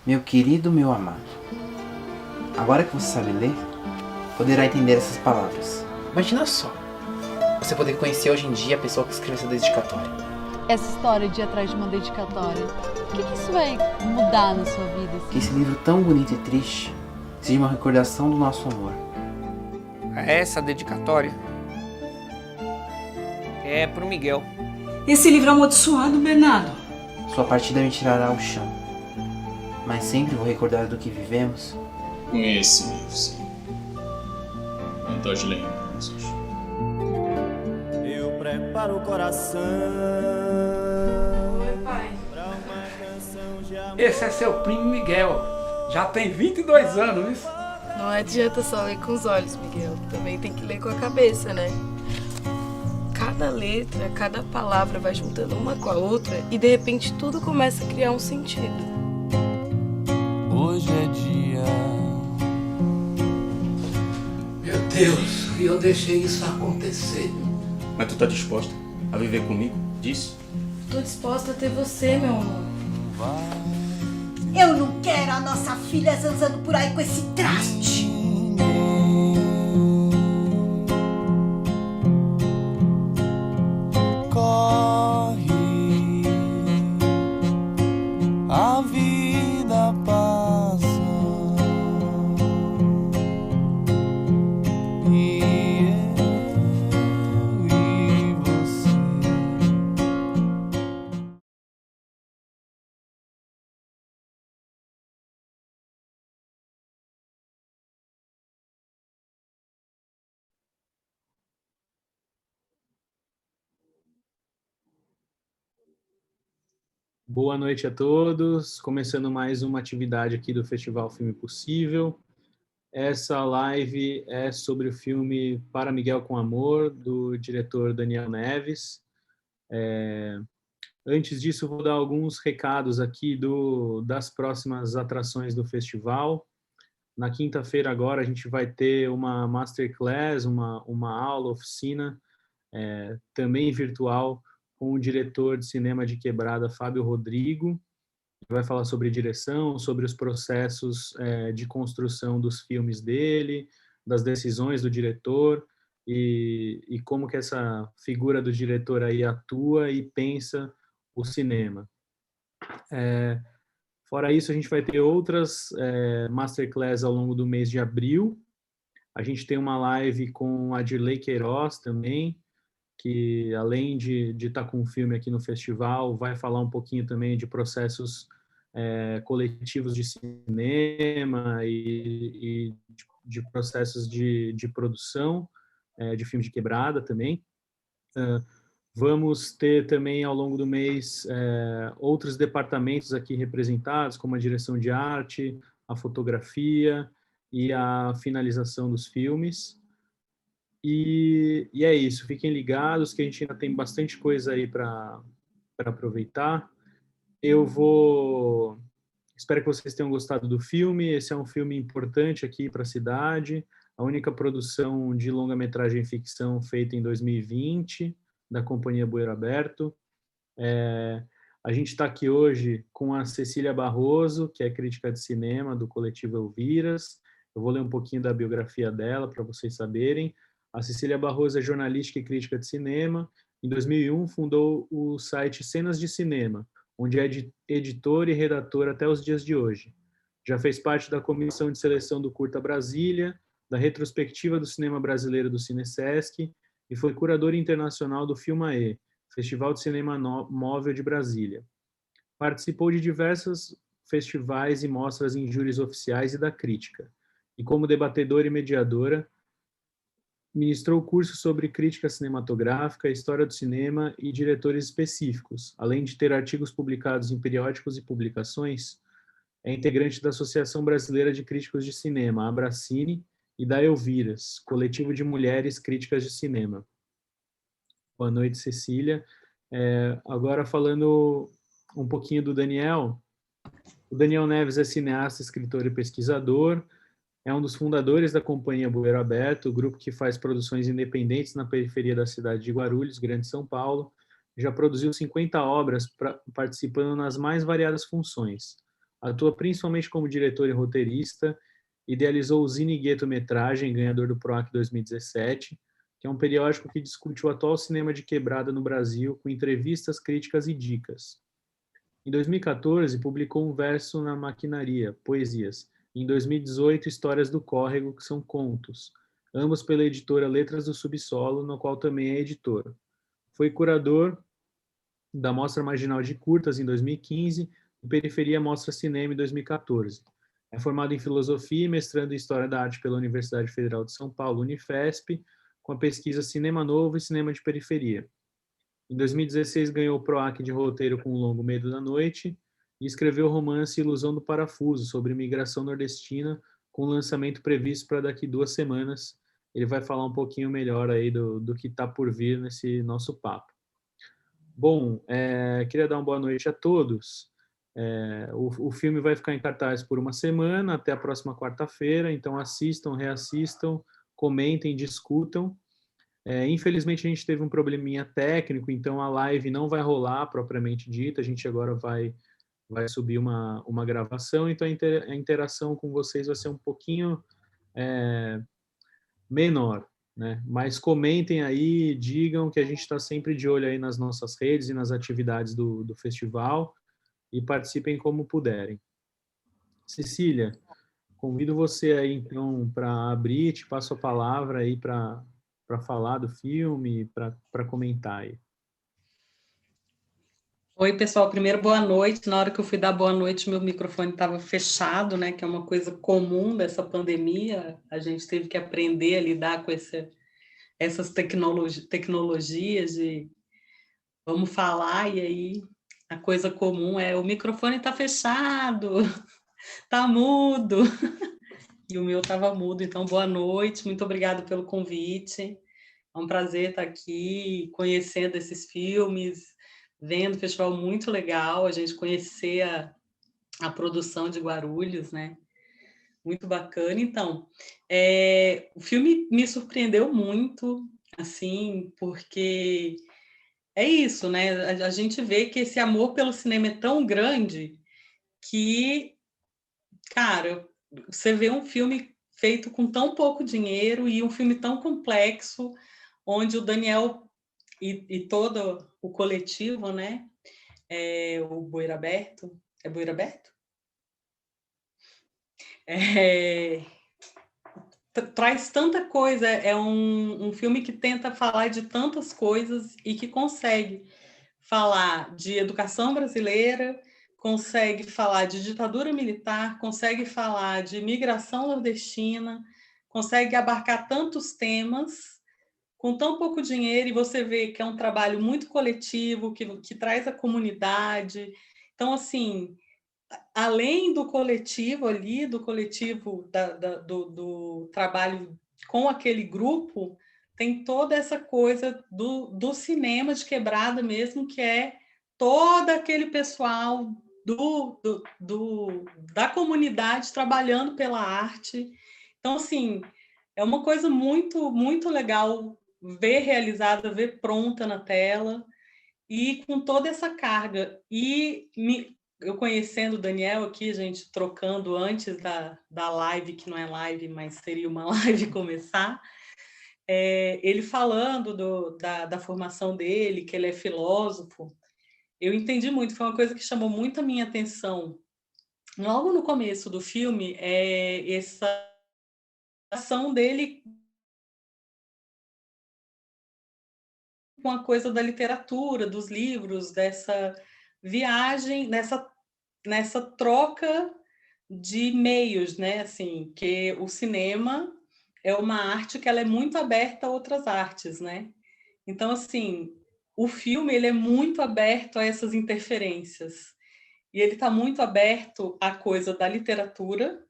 Meu querido, meu amado, agora que você sabe ler, poderá entender essas palavras. Imagina só, você poder conhecer hoje em dia a pessoa que escreveu essa dedicatória. Essa história de ir atrás de uma dedicatória, o que isso vai mudar na sua vida? Que Assim? esse livro tão bonito e triste seja uma recordação do nosso amor. Essa dedicatória é pro Miguel. Esse livro amaldiçoado, Bernardo. Sua partida me tirará ao chão, mas sempre vou recordar do que vivemos. Conheci livro, sim. Vontade de lembranças. Eu preparo o coração. Oi, pai. Pra uma canção de amor. Esse é seu primo Miguel. Já tem 22 anos, isso? Não adianta só ler com os olhos, Miguel. Também tem que ler com a cabeça, né? Cada letra, cada palavra vai juntando uma com a outra e de repente tudo começa a criar um sentido. Hoje é dia. Meu Deus, e eu deixei isso acontecer. Mas tu tá disposta a viver comigo? Disse? Tô disposta a ter você, meu amor. Eu não quero a nossa filha zanzando por aí com esse traste. Corre, a vida passa e eu e você. Boa noite a todos, começando mais uma atividade aqui do Festival Filme Possível. Essa live é sobre o filme Para Miguel com Amor, do diretor Daniel Neves. Antes disso, vou dar alguns recados aqui das próximas atrações do festival. Na quinta-feira agora a gente vai ter uma masterclass, uma aula, oficina, também virtual, com o diretor de cinema de Quebrada, Fábio Rodrigo. Vai falar sobre direção, sobre os processos de construção dos filmes dele, das decisões do diretor e como que essa figura do diretor aí atua e pensa o cinema. Fora isso, a gente vai ter outras masterclass ao longo do mês de abril. A gente tem uma live com a Dirley Queiroz também, que além de estar com um filme aqui no festival, vai falar um pouquinho também de processos coletivos de cinema e de processos de produção de filme de quebrada também. Vamos ter também ao longo do mês outros departamentos aqui representados, como a direção de arte, a fotografia e a finalização dos filmes. E é isso, fiquem ligados que a gente ainda tem bastante coisa aí para aproveitar. Espero que vocês tenham gostado do filme. Esse é um filme importante aqui para a cidade, a única produção de longa-metragem ficção feita em 2020, da Companhia Bueiro Aberto. A gente está aqui hoje com a Cecília Barroso, que é crítica de cinema do Coletivo Elviras. Eu vou ler um pouquinho da biografia dela para vocês saberem. A Cecília Barroso é jornalista e crítica de cinema. Em 2001, fundou o site Cenas de Cinema, onde é editora e redatora até os dias de hoje. Já fez parte da comissão de seleção do Curta Brasília, da retrospectiva do cinema brasileiro do Cinesesc e foi curadora internacional do Filmae, Festival de Cinema Móvel de Brasília. Participou de diversos festivais e mostras em júris oficiais e da crítica. E como debatedora e mediadora, ministrou cursos sobre crítica cinematográfica, história do cinema e diretores específicos, além de ter artigos publicados em periódicos e publicações. É integrante da Associação Brasileira de Críticos de Cinema, Abracine, e da Elviras, Coletivo de Mulheres Críticas de Cinema. Boa noite, Cecília. Agora falando um pouquinho do Daniel. O Daniel Neves é cineasta, escritor e pesquisador. É um dos fundadores da Companhia Bueiro Aberto, o grupo que faz produções independentes na periferia da cidade de Guarulhos, Grande São Paulo. Já produziu 50 obras participando nas mais variadas funções. Atua principalmente como diretor e roteirista. Idealizou o Zine Gueto Metragem, ganhador do PROAC 2017, que é um periódico que discute o atual cinema de quebrada no Brasil, com entrevistas, críticas e dicas. Em 2014, publicou um verso na Maquinaria, Poesias. Em 2018, Histórias do Córrego, que são contos, ambos pela editora Letras do Subsolo, no qual também é editor. Foi curador da Mostra Marginal de Curtas em 2015 e Periferia Mostra Cinema em 2014. É formado em Filosofia e mestrando em História da Arte pela Universidade Federal de São Paulo, Unifesp, com a pesquisa Cinema Novo e Cinema de Periferia. Em 2016, ganhou o PROAC de roteiro com o longo Medo da Noite e escreveu o romance Ilusão do Parafuso, sobre imigração nordestina, com lançamento previsto para daqui 2 semanas. Ele vai falar um pouquinho melhor aí do que está por vir nesse nosso papo. Bom, queria dar uma boa noite a todos. O filme vai ficar em cartaz por 1 semana, até a próxima quarta-feira, então assistam, reassistam, comentem, discutam. Infelizmente a gente teve um probleminha técnico, então a live não vai rolar propriamente dita, a gente agora vai subir uma gravação, então a interação com vocês vai ser um pouquinho menor, né? Mas comentem aí, digam que a gente está sempre de olho aí nas nossas redes e nas atividades do festival, e participem como puderem. Cecília, convido você aí então para abrir, te passo a palavra aí para falar do filme, para comentar aí. Oi, pessoal. Primeiro, boa noite. Na hora que eu fui dar boa noite, meu microfone estava fechado, né? Que é uma coisa comum dessa pandemia. A gente teve que aprender a lidar com essas tecnologias de vamos falar, e aí a coisa comum é o microfone está fechado, está mudo. E o meu estava mudo. Então, boa noite. Muito obrigada pelo convite. É um prazer estar aqui, conhecendo esses filmes, vendo um festival muito legal, a gente conhecer a produção de Guarulhos, né? Muito bacana. Então, o filme me surpreendeu muito, assim, porque é isso, né? A gente vê que esse amor pelo cinema é tão grande que, cara, você vê um filme feito com tão pouco dinheiro e um filme tão complexo, onde o Daniel e todo o coletivo, né? O Boiraberto, é Boiraberto? Traz tanta coisa, é um filme que tenta falar de tantas coisas e que consegue falar de educação brasileira, consegue falar de ditadura militar, consegue falar de imigração nordestina, consegue abarcar tantos temas com tão pouco dinheiro, e você vê que é um trabalho muito coletivo, que traz a comunidade. Então, assim, além do coletivo ali, do coletivo do trabalho com aquele grupo, tem toda essa coisa do cinema de quebrada mesmo, que é todo aquele pessoal da comunidade trabalhando pela arte. Então, assim, é uma coisa muito, muito legal ver realizada, ver pronta na tela, e com toda essa carga. E eu conhecendo o Daniel aqui, gente, trocando antes da live, que não é live, mas seria uma live começar, ele falando da formação dele, que ele é filósofo, eu entendi muito, foi uma coisa que chamou muito a minha atenção. Logo no começo do filme, essa ação dele com a coisa da literatura, dos livros, dessa viagem, nessa troca de meios, né? Assim, que o cinema é uma arte que ela é muito aberta a outras artes, né? Então, assim, o filme ele é muito aberto a essas interferências. E ele está muito aberto à coisa da literatura.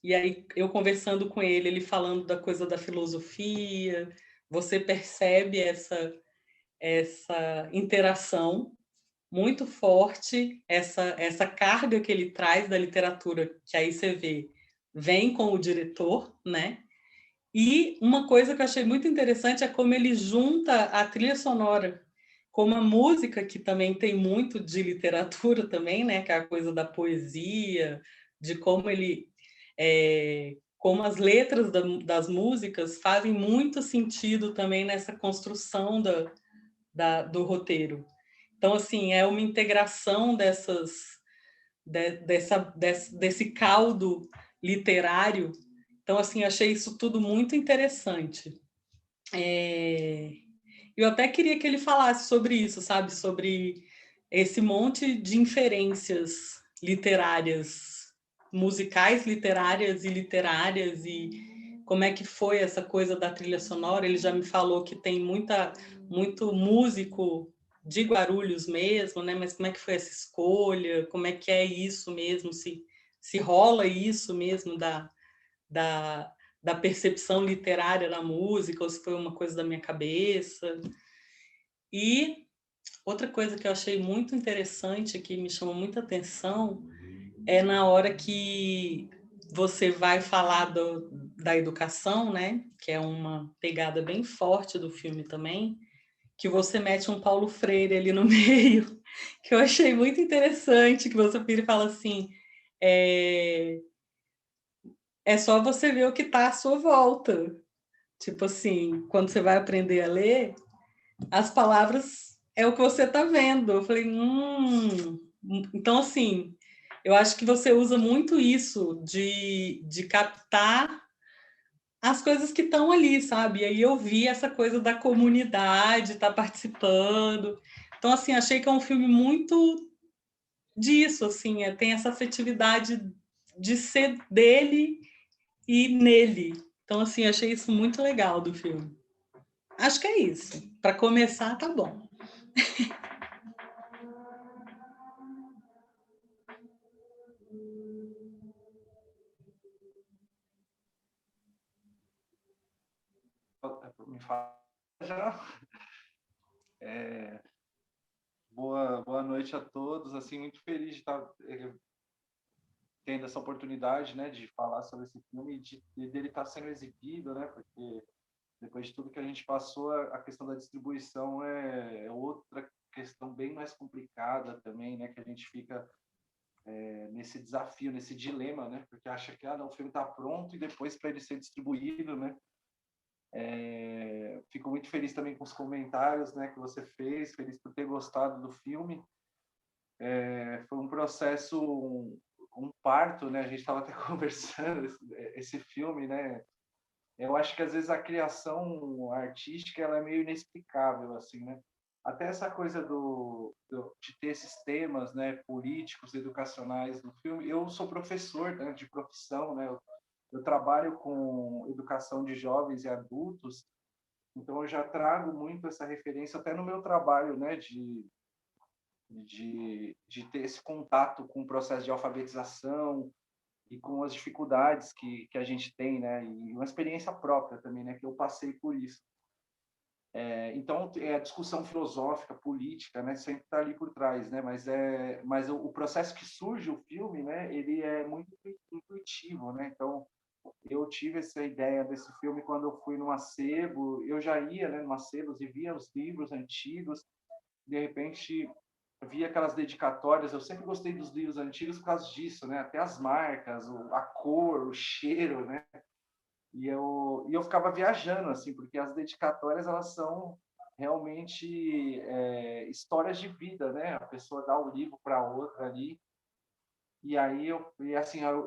E aí, eu conversando com ele, ele falando da coisa da filosofia, você percebe essa interação muito forte, essa carga que ele traz da literatura, que aí você vê, vem com o diretor, né? E uma coisa que eu achei muito interessante é como ele junta a trilha sonora como a música, que também tem muito de literatura também, né, que é a coisa da poesia, de como como as letras das músicas fazem muito sentido também nessa construção do roteiro. Então, assim, é uma integração desse caldo literário. Então, assim, achei isso tudo muito interessante. Eu até queria que ele falasse sobre isso, sabe? Sobre esse monte de inferências literárias, musicais literárias e como é que foi essa coisa da trilha sonora. Ele já me falou que tem muito músico de Guarulhos mesmo, né? Mas como é que foi essa escolha? Como é que é isso mesmo? Se rola isso mesmo da percepção literária da música, ou se foi uma coisa da minha cabeça. E outra coisa que eu achei muito interessante, que me chamou muita atenção, é na hora que você vai falar da educação, né? Que é uma pegada bem forte do filme também, que você mete um Paulo Freire ali no meio, que eu achei muito interessante, que você vira e fala assim, é só você ver o que está à sua volta. Tipo assim, quando você vai aprender a ler, as palavras é o que você está vendo. Eu falei, Então, assim, eu acho que você usa muito isso de captar as coisas que estão ali, sabe? E aí eu vi essa coisa da comunidade, estar participando. Então, assim, achei que é um filme muito disso, assim, tem essa afetividade de ser dele e nele. Então, assim, achei isso muito legal do filme. Acho que é isso. Para começar, tá bom. Me fala já. Boa noite a todos. Assim, muito feliz de estar tendo essa oportunidade, né, de falar sobre esse filme e dele estar sendo exibido, né, porque depois de tudo que a gente passou, a questão da distribuição é outra questão bem mais complicada também, né, que a gente fica nesse desafio, nesse dilema, né, porque acha que não, o filme está pronto e depois para ele ser distribuído, né. Fico muito feliz também com os comentários, né, que você fez, feliz por ter gostado do filme. Foi um processo, um parto, né, a gente estava até conversando esse filme, né. Eu acho que às vezes a criação artística ela é meio inexplicável, assim, né. Até essa coisa de ter esses temas, né, políticos, educacionais no filme. Eu sou professor, né, de profissão, né. Eu trabalho com educação de jovens e adultos, então eu já trago muito essa referência até no meu trabalho, né, de ter esse contato com o processo de alfabetização e com as dificuldades que a gente tem, né, e uma experiência própria também, né, que eu passei por isso. Então, a discussão filosófica, política, né, sempre está ali por trás, né, mas o processo que surge o filme, né, ele é muito intuitivo, né, então eu tive essa ideia desse filme quando eu fui no acervo. Eu já ia, né, no acervo e via os livros antigos, de repente via aquelas dedicatórias. Eu sempre gostei dos livros antigos por causa disso, né, até as marcas, a cor, o cheiro, né, e eu ficava viajando, assim, porque as dedicatórias elas são realmente histórias de vida, né, a pessoa dá o livro para outra ali. E aí eu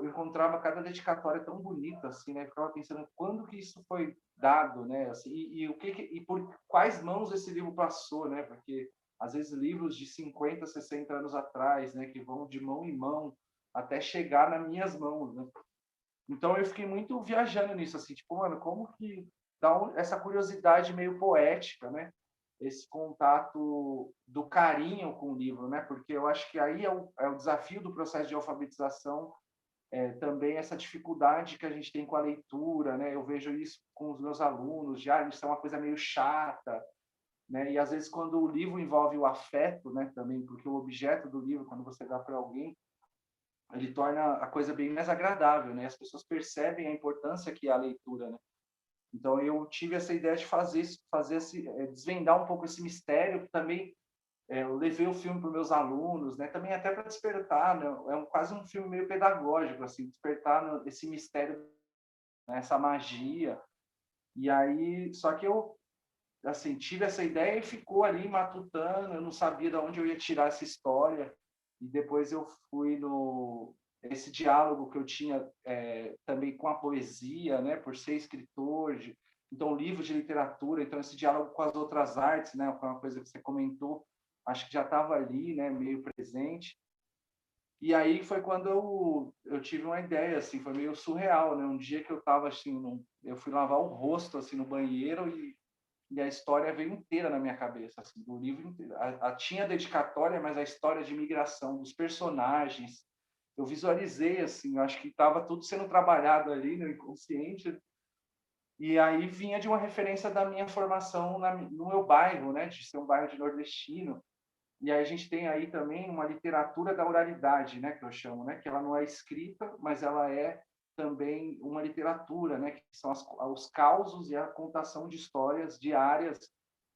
encontrava cada dedicatória tão bonita, assim, né? Eu ficava pensando quando que isso foi dado, né? Assim, e por quais mãos esse livro passou, né? Porque às vezes livros de 50, 60 anos atrás, né, que vão de mão em mão até chegar nas minhas mãos, né? Então eu fiquei muito viajando nisso, assim, tipo, mano, como que dá essa curiosidade meio poética, né? Esse contato do carinho com o livro, né? Porque eu acho que aí é o desafio do processo de alfabetização, também essa dificuldade que a gente tem com a leitura, né? Eu vejo isso com os meus alunos, já isso é uma coisa meio chata, né? E às vezes quando o livro envolve o afeto, né? Também, porque o objeto do livro, quando você dá para alguém, ele torna a coisa bem mais agradável, né? As pessoas percebem a importância que é a leitura, né? Então eu tive essa ideia de desvendar um pouco esse mistério, também eu levei o filme para os meus alunos, né? Também até para despertar, né? Quase um filme meio pedagógico, assim, despertar esse mistério, né? Essa magia. E aí, só que eu, assim, tive essa ideia e ficou ali matutando, eu não sabia de onde eu ia tirar essa história. E depois eu fui esse diálogo que eu tinha também com a poesia, né? Por ser escritor, então livro de literatura, então esse diálogo com as outras artes, né? Foi uma coisa que você comentou, acho que já estava ali, né? Meio presente. E aí foi quando eu tive uma ideia, assim, foi meio surreal, né? Um dia que eu estava assim, eu fui lavar o rosto assim no banheiro e a história veio inteira na minha cabeça, assim, do livro inteiro. Tinha dedicatória, mas a história de migração dos personagens, eu visualizei, assim, eu acho que estava tudo sendo trabalhado ali no inconsciente. E aí vinha de uma referência da minha formação no meu bairro, né, de ser um bairro de nordestino. E aí a gente tem aí também uma literatura da oralidade, né, que eu chamo, né, que ela não é escrita, mas ela é também uma literatura, né, que são os causos e a contação de histórias diárias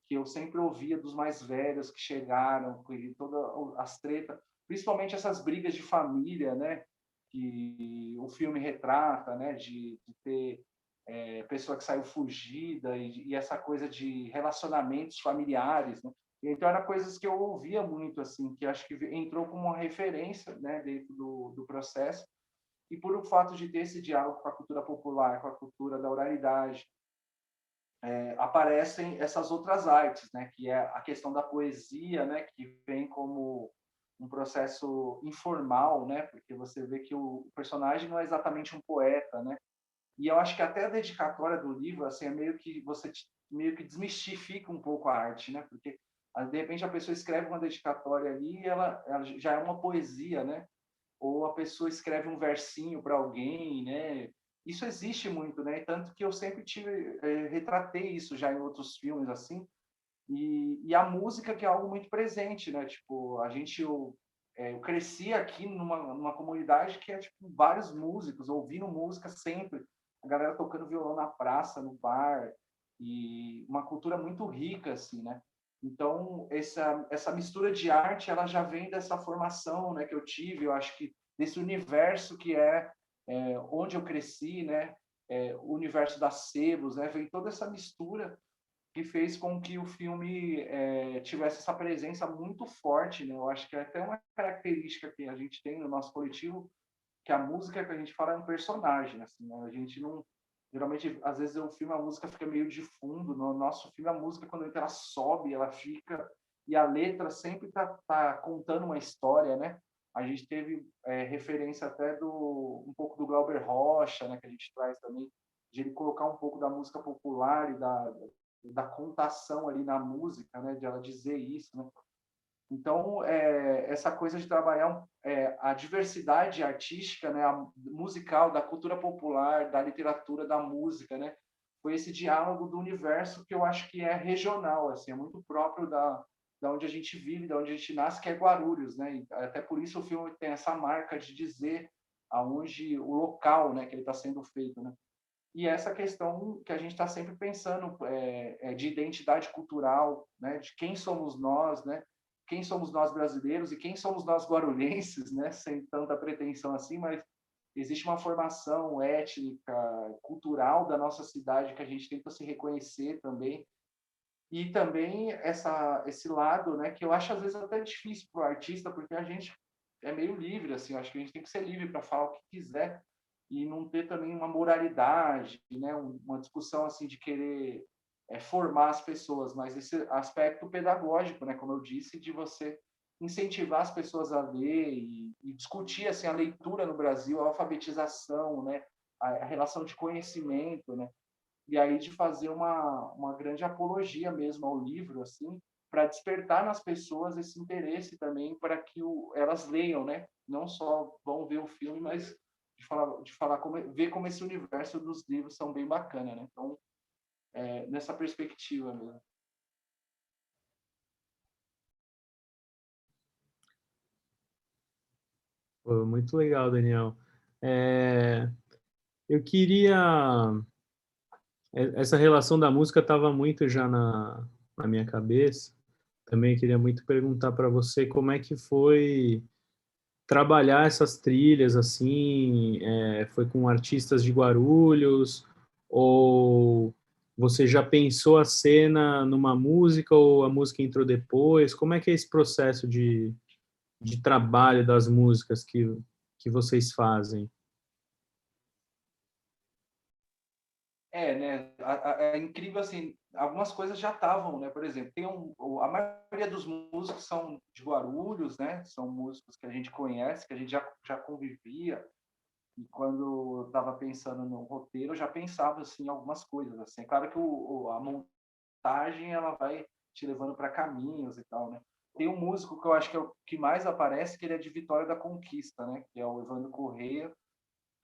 que eu sempre ouvia dos mais velhos que chegaram, todas as tretas, principalmente essas brigas de família, né, que o filme retrata, né, de ter pessoa que saiu fugida e essa coisa de relacionamentos familiares, né? Então, eram coisas que eu ouvia muito, assim, que acho que entrou como uma referência, né, dentro do processo. E por o fato de ter esse diálogo com a cultura popular, com a cultura da oralidade, aparecem essas outras artes, né, que é a questão da poesia, né, que vem como um processo informal, né, porque você vê que o personagem não é exatamente um poeta, né, e eu acho que até a dedicatória do livro, assim, é meio que você meio que desmistifica um pouco a arte, né? Porque de repente a pessoa escreve uma dedicatória ali e ela já é uma poesia, né? Ou a pessoa escreve um versinho para alguém, né? Isso existe muito, né? Tanto que eu sempre retratei isso já em outros filmes assim. E a música que é algo muito presente, né? Tipo, eu cresci aqui numa comunidade que é tipo vários músicos, ouvindo música sempre, a galera tocando violão na praça, no bar, e uma cultura muito rica, assim, né? Então, essa mistura de arte, ela já vem dessa formação, né, que eu tive, eu acho que desse universo que onde eu cresci, né? O universo das sebos, né? Vem toda essa mistura que fez com que o filme tivesse essa presença muito forte, né? Eu acho que é até uma característica que a gente tem no nosso coletivo, que a música que a gente fala é um personagem, assim, né? A gente não... Geralmente, às vezes, o filme, a música fica meio de fundo. No nosso filme, a música, quando ela sobe, ela fica... E a letra sempre tá contando uma história, né? A gente teve referência até um pouco do Glauber Rocha, né? Que a gente traz também, de ele colocar um pouco da música popular e da contação ali na música, né? De ela dizer isso, né? Então, essa coisa de trabalhar a diversidade artística, né, a musical, da cultura popular, da literatura, da música, né, foi esse diálogo do universo que eu acho que é regional, assim, é muito próprio da onde a gente vive, da onde a gente nasce, que é Guarulhos, né? E até por isso o filme tem essa marca de dizer aonde o local, né, que ele está sendo feito, né? E essa questão que a gente está sempre pensando de identidade cultural, né, de quem somos nós, né? Quem somos nós brasileiros e quem somos nós guarulhenses, né? Sem tanta pretensão assim, mas existe uma formação étnica, cultural da nossa cidade que a gente tenta se reconhecer também. E também esse lado, né, que eu acho às vezes até difícil para o artista, porque a gente é meio livre, assim, eu acho que a gente tem que ser livre para falar o que quiser e não ter também uma moralidade, né, uma discussão assim de querer formar as pessoas, mas esse aspecto pedagógico, né, como eu disse, de você incentivar as pessoas a ler e discutir assim a leitura no Brasil, a alfabetização, né, a relação de conhecimento, né, e aí de fazer uma grande apologia mesmo ao livro, assim, para despertar nas pessoas esse interesse também para que elas leiam, né, não só vão ver o filme, mas de falar ver como esse universo dos livros são bem bacana, né? Então, nessa perspectiva mesmo. Pô, muito legal, Daniel. Eu queria... Essa relação da música estava muito já na minha cabeça, também queria muito perguntar para você como é que foi trabalhar essas trilhas assim, foi com artistas de Guarulhos ou você já pensou a cena numa música ou a música entrou depois? Como é que é esse processo de trabalho das músicas que vocês fazem? Né? É incrível assim, algumas coisas já estavam, né? Por exemplo, a maioria dos músicos são de Guarulhos, né? São músicos que a gente conhece, que a gente já convivia. E quando eu estava pensando no roteiro, eu já pensava assim em algumas coisas. Assim, é claro que a montagem ela vai te levando para caminhos e tal, né? Tem um músico que eu acho que é o que mais aparece, que ele é de Vitória da Conquista, né? Que é o Evandro Corrêa,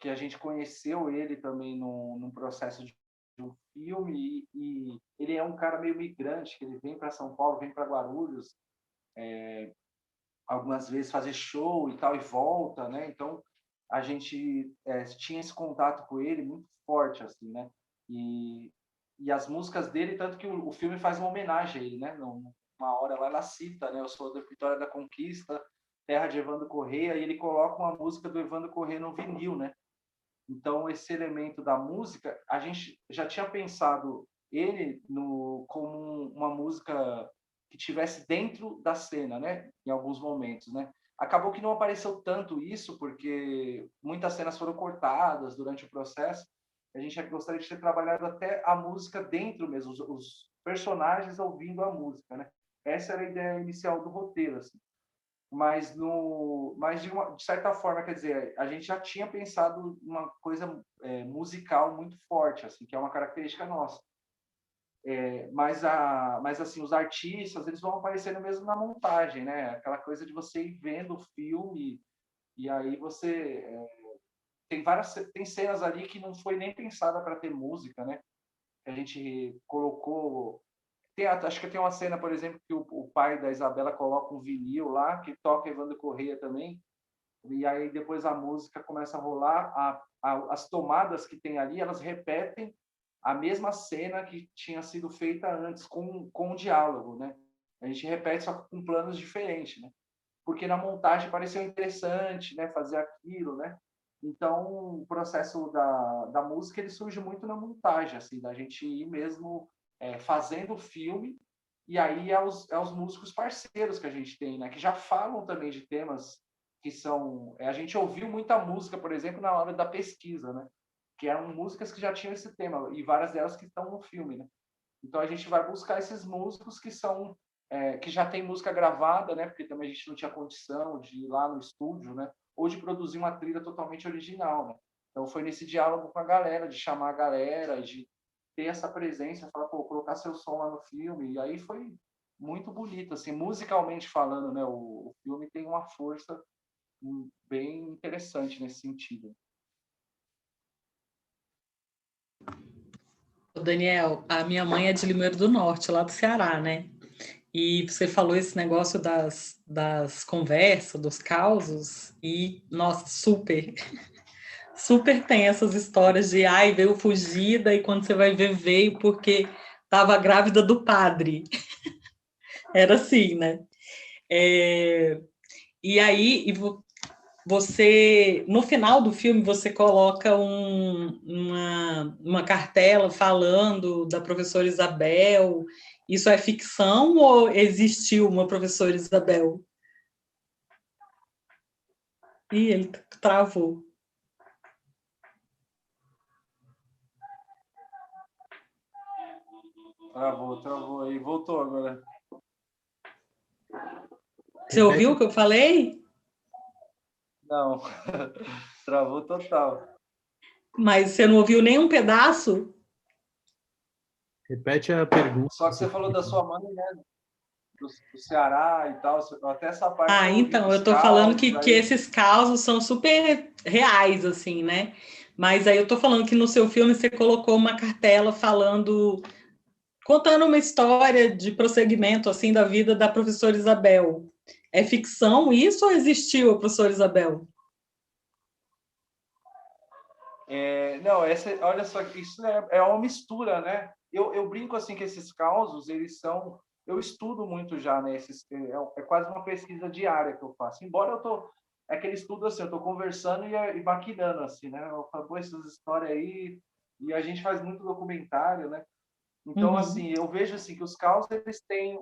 que a gente conheceu ele também num processo de um filme e ele é um cara meio migrante, que ele vem para São Paulo, vem para Guarulhos, algumas vezes fazer show e tal e volta, né? Então a gente tinha esse contato com ele muito forte, assim, né? E as músicas dele, tanto que o filme faz uma homenagem a ele, né? Uma hora lá ela cita, né? Eu sou da Vitória da Conquista, terra de Evandro Corrêa, e ele coloca uma música do Evandro Corrêa no vinil, né? Então, esse elemento da música, a gente já tinha pensado ele como uma música que tivesse dentro da cena, né? Em alguns momentos, né? Acabou que não apareceu tanto isso, porque muitas cenas foram cortadas durante o processo. A gente gostaria de ter trabalhado até a música dentro mesmo, os personagens ouvindo a música, né? Essa era a ideia inicial do roteiro, assim. Mas de certa forma, quer dizer, a gente já tinha pensado uma coisa musical muito forte, assim, que é uma característica nossa. Mas assim, os artistas, eles vão aparecendo mesmo na montagem, né? Aquela coisa de você ir vendo o filme e aí você tem cenas ali que não foi nem pensada para ter música, né? A gente colocou acho que tem uma cena, por exemplo, que o pai da Isabela coloca um vinil lá, que toca Evandro Corrêa também, e aí depois a música começa a rolar, as tomadas que tem ali, elas repetem a mesma cena que tinha sido feita antes, com um diálogo, né? A gente repete, só com planos diferentes, né? Porque na montagem pareceu interessante, né? Fazer aquilo, né? Então, o processo da música, ele surge muito na montagem, assim, da gente ir mesmo fazendo o filme, e aí os músicos parceiros que a gente tem, né? Que já falam também de temas que são... a gente ouviu muita música, por exemplo, na hora da pesquisa, né? Que eram músicas que já tinham esse tema, e várias delas que estão no filme, né? Então a gente vai buscar esses músicos que são... que já tem música gravada, né? Porque também a gente não tinha condição de ir lá no estúdio, né? Ou de produzir uma trilha totalmente original, né? Então foi nesse diálogo com a galera, de chamar a galera, de ter essa presença, falar, pô, colocar seu som lá no filme, e aí foi muito bonito, assim, musicalmente falando, né? O filme tem uma força bem interessante nesse sentido. Daniel, a minha mãe é de Limoeiro do Norte, lá do Ceará, né? E você falou esse negócio das conversas, dos causos, e, nossa, super tem essas histórias de, ai, veio fugida, e quando você vai ver, veio porque estava grávida do padre. Era assim, né? E aí, você, no final do filme, você coloca uma cartela falando da professora Isabel. Isso é ficção ou existiu uma professora Isabel? Ih, ele travou. Travou aí, voltou agora. Você ouviu o que eu falei? Não, travou total. Mas você não ouviu nenhum pedaço? Repete a pergunta. Só que você falou da sua mãe, né? Do Ceará e tal, até essa parte. Então, eu estou falando que esses causos são super reais, assim, né? Mas aí eu estou falando que no seu filme você colocou uma cartela contando uma história de prosseguimento, assim, da vida da professora Isabel. É ficção isso ou existiu a professora Isabel? Não, olha só, isso é uma mistura, né? Eu brinco assim que esses causos, eles são eu estudo muito já, né? É quase uma pesquisa diária que eu faço. Embora é aquele estudo assim, eu estou conversando e maquinando, assim, né? Eu falo, pô, essas histórias aí... E a gente faz muito documentário, né? Então, assim, eu vejo assim, que os causos, eles têm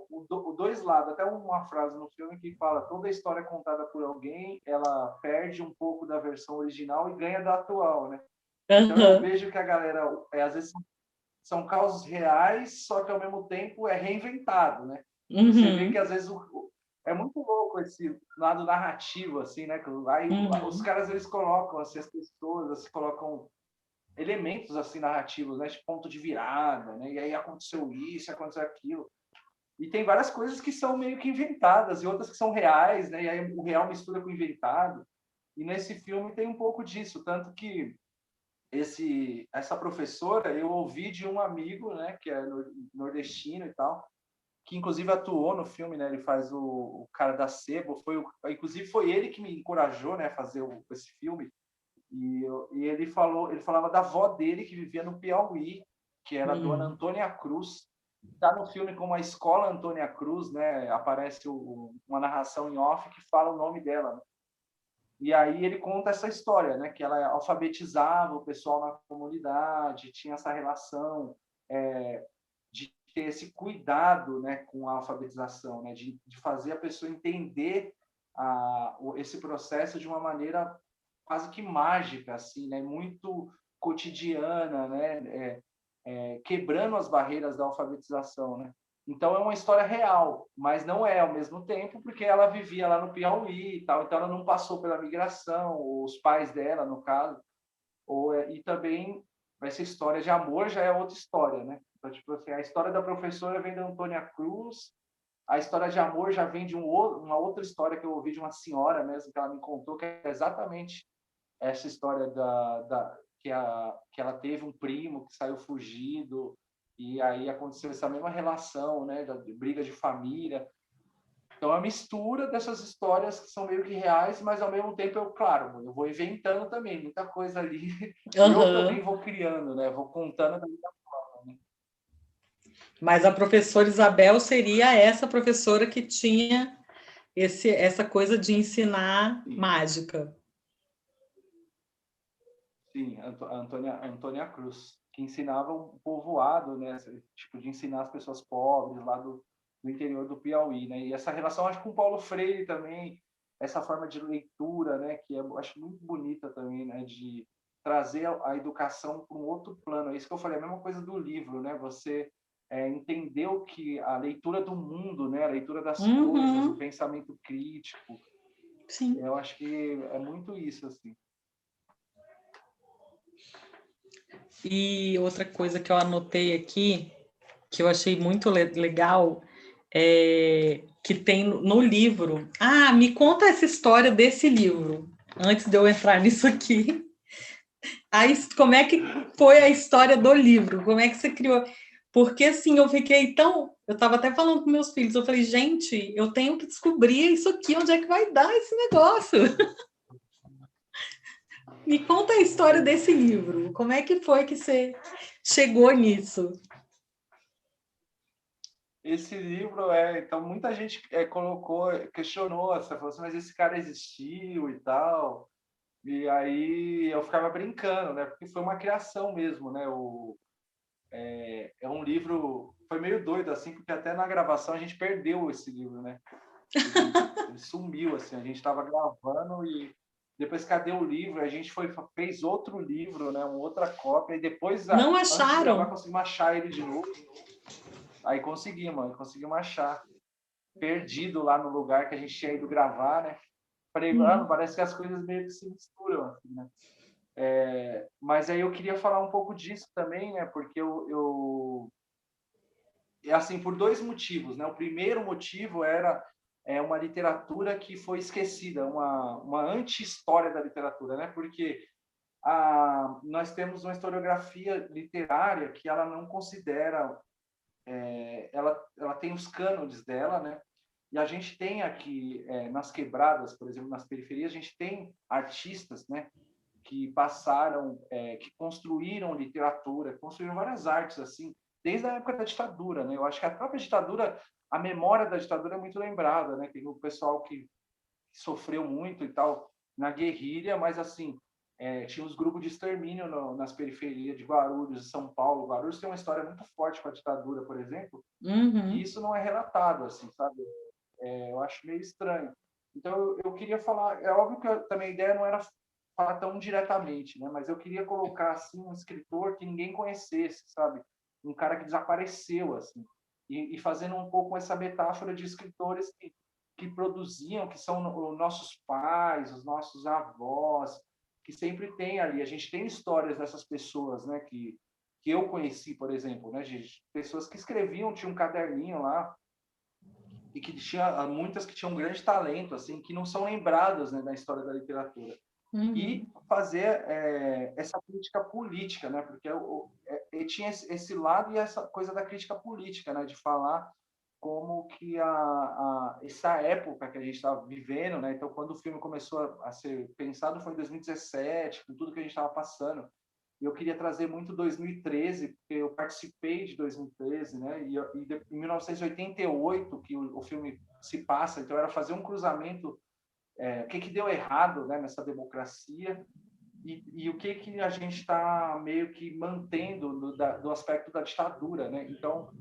dois lados. Até uma frase no filme que fala: toda história contada por alguém, ela perde um pouco da versão original e ganha da atual, né? Então, eu vejo que a galera, às vezes, são causos reais, só que, ao mesmo tempo, é reinventado, né? Você vê que, às vezes, é muito louco esse lado narrativo, assim, né? Aí, os caras, eles colocam, assim, as pessoas, assim, colocam elementos assim narrativos, né, de ponto de virada, né, e aí aconteceu isso, aconteceu aquilo, e tem várias coisas que são meio que inventadas e outras que são reais, né, e aí o real mistura com o inventado, e nesse filme tem um pouco disso, tanto que essa professora eu ouvi de um amigo, né, que é nordestino e tal, que inclusive atuou no filme, né, ele faz o cara da Sebo, inclusive foi ele que me encorajou, né, a fazer esse filme. E ele falava da avó dele, que vivia no Piauí, que era a dona Antônia Cruz. Está no filme como a Escola Antônia Cruz, né? Aparece uma narração em off que fala o nome dela, né? E aí ele conta essa história, né? Que ela alfabetizava o pessoal na comunidade, tinha essa relação de ter esse cuidado, né, com a alfabetização, né? De fazer a pessoa entender esse processo de uma maneira quase que mágica, assim, né? Muito cotidiana, né? Quebrando as barreiras da alfabetização, né? Então é uma história real, mas não é ao mesmo tempo, porque ela vivia lá no Piauí e tal, então ela não passou pela migração, os pais dela, no caso, e também essa história de amor já é outra história, né? Então, tipo assim, a história da professora vem da Antônia Cruz, a história de amor já vem de uma outra história que eu ouvi de uma senhora mesmo, que ela me contou, que é exatamente essa história que ela teve um primo que saiu fugido, e aí aconteceu essa mesma relação, né, da briga de família. Então, é uma mistura dessas histórias que são meio que reais, mas ao mesmo tempo, eu vou inventando também, muita coisa ali. Eu também vou criando, né, vou contando da minha forma, né? Mas a professora Isabel seria essa professora que tinha essa coisa de ensinar mágica. Sim, a Antônia Cruz, que ensinava um povoado, né? Tipo, de ensinar as pessoas pobres lá do interior do Piauí, né? E essa relação, acho que com o Paulo Freire também, essa forma de leitura, né? Que eu acho muito bonita também, né? De trazer a educação para um outro plano. É isso que eu falei, a mesma coisa do livro, né? Você entender o que a leitura do mundo, né? A leitura das coisas, o pensamento crítico. Sim. Eu acho que é muito isso, assim. E outra coisa que eu anotei aqui, que eu achei muito legal, que tem no livro. Ah, me conta essa história desse livro, antes de eu entrar nisso aqui. Aí, como é que foi a história do livro? Como é que você criou? Porque, assim, eu fiquei tão... Eu estava até falando com meus filhos, eu falei, gente, eu tenho que descobrir isso aqui, onde é que vai dar esse negócio? Me conta a história desse livro. Como é que foi que você chegou nisso? Esse livro, então muita gente questionou, falou assim, mas esse cara existiu e tal. E aí eu ficava brincando, né? Porque foi uma criação mesmo, né? É um livro, foi meio doido, assim, porque até na gravação a gente perdeu esse livro, né? Ele sumiu, assim, a gente estava gravando e depois cadê o livro? A gente fez outro livro, né? Uma outra cópia, e depois não antes acharam? de gravar, conseguimos achar ele de novo. Aí conseguimos achar. Perdido lá no lugar que a gente tinha ido gravar, né? Falei, mano, parece que as coisas meio que se misturam, assim, né? Mas aí eu queria falar um pouco disso também, né? Porque assim, por dois motivos, né? O primeiro motivo era uma literatura que foi esquecida, uma anti-história da literatura, né? Porque nós temos uma historiografia literária que ela não considera... ela tem os cânones dela, né? E a gente tem aqui, nas quebradas, por exemplo, nas periferias, a gente tem artistas, né? Que passaram, que construíram literatura, construíram várias artes, assim, desde a época da ditadura, né? Eu acho que a própria ditadura a memória da ditadura é muito lembrada, né? Tem o pessoal que sofreu muito e tal na guerrilha, mas assim, tinha os grupos de extermínio nas periferias de Guarulhos, de São Paulo. Guarulhos tem uma história muito forte com a ditadura, por exemplo, e isso não é relatado, assim, sabe? Eu acho meio estranho. Então, eu queria falar, é óbvio que também a ideia não era falar tão diretamente, né? Mas eu queria colocar, assim, um escritor que ninguém conhecesse, sabe? Um cara que desapareceu, assim, e fazendo um pouco essa metáfora de escritores que produziam, que são os nossos pais, os nossos avós, que sempre tem ali. A gente tem histórias dessas pessoas, né? Que eu conheci, por exemplo, né? De pessoas que escreviam, tinha um caderninho lá, e que tinha muitas que tinham um grande talento, assim, que não são lembradas, né, na história da literatura. E fazer essa crítica política, né? Porque tinha esse lado e essa coisa da crítica política, né? De falar como que essa época que a gente estava vivendo, né? Então, quando o filme começou a ser pensado foi em 2017, com tudo que a gente estava passando. E eu queria trazer muito 2013, porque eu participei de 2013, né? E em 1988 que o filme se passa, então era fazer um cruzamento, o que deu errado, né, nessa democracia e o que a gente está meio que mantendo do aspecto da ditadura, né? Então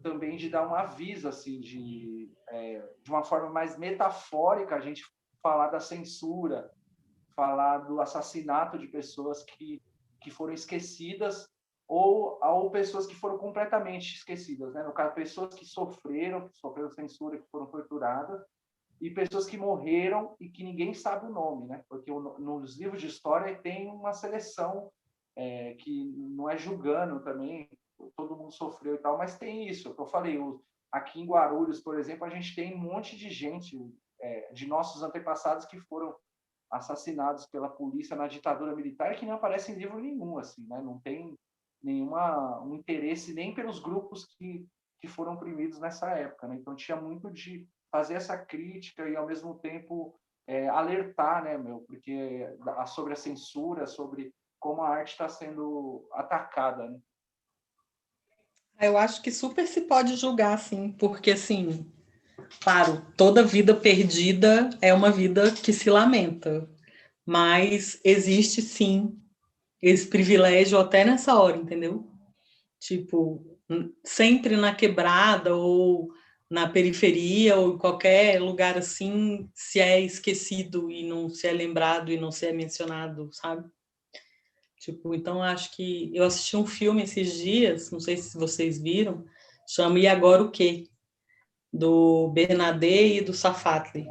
também de dar um aviso assim de uma forma mais metafórica a gente falar da censura, falar do assassinato de pessoas que foram esquecidas ou pessoas que foram completamente esquecidas, né? No caso, pessoas que sofreram censura, que foram torturadas, e pessoas que morreram e que ninguém sabe o nome, né? Porque nos livros de história tem uma seleção que não é julgando também, todo mundo sofreu e tal, mas tem isso, que eu falei, aqui em Guarulhos, por exemplo, a gente tem um monte de gente, de nossos antepassados que foram assassinados pela polícia na ditadura militar, que não aparece em livro nenhum, assim, né? Não tem um interesse nem pelos grupos que foram oprimidos nessa época, né? Então tinha muito de fazer essa crítica e ao mesmo tempo alertar, né, porque sobre a censura, sobre como a arte está sendo atacada, né? Eu acho que super se pode julgar, assim, porque assim, claro, toda vida perdida é uma vida que se lamenta, mas existe sim esse privilégio até nessa hora, entendeu? Tipo, sempre na quebrada ou na periferia ou em qualquer lugar assim, se é esquecido e não se é lembrado e não se é mencionado, sabe? Tipo, então acho que eu assisti um filme esses dias, não sei se vocês viram, chama E Agora o Quê? Do Bernadette e do Safatli.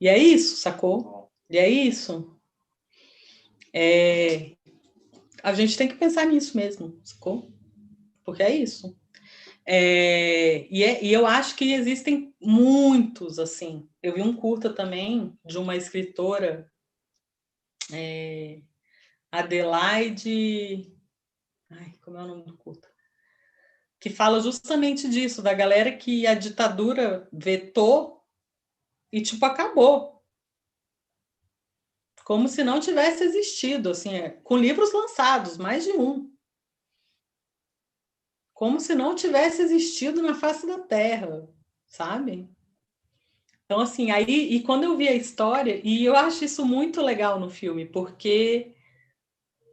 E é isso, sacou? E é isso. A gente tem que pensar nisso mesmo, sacou? Porque é isso. E eu acho que existem muitos, assim. Eu vi um curta também de uma escritora, Adelaide... como é o nome do curta? Que fala justamente disso, da galera que a ditadura vetou e, tipo, acabou. Como se não tivesse existido, assim, com livros lançados, mais de um. Como se não tivesse existido na face da Terra, sabe? Então, assim, e quando eu vi a história, e eu acho isso muito legal no filme, porque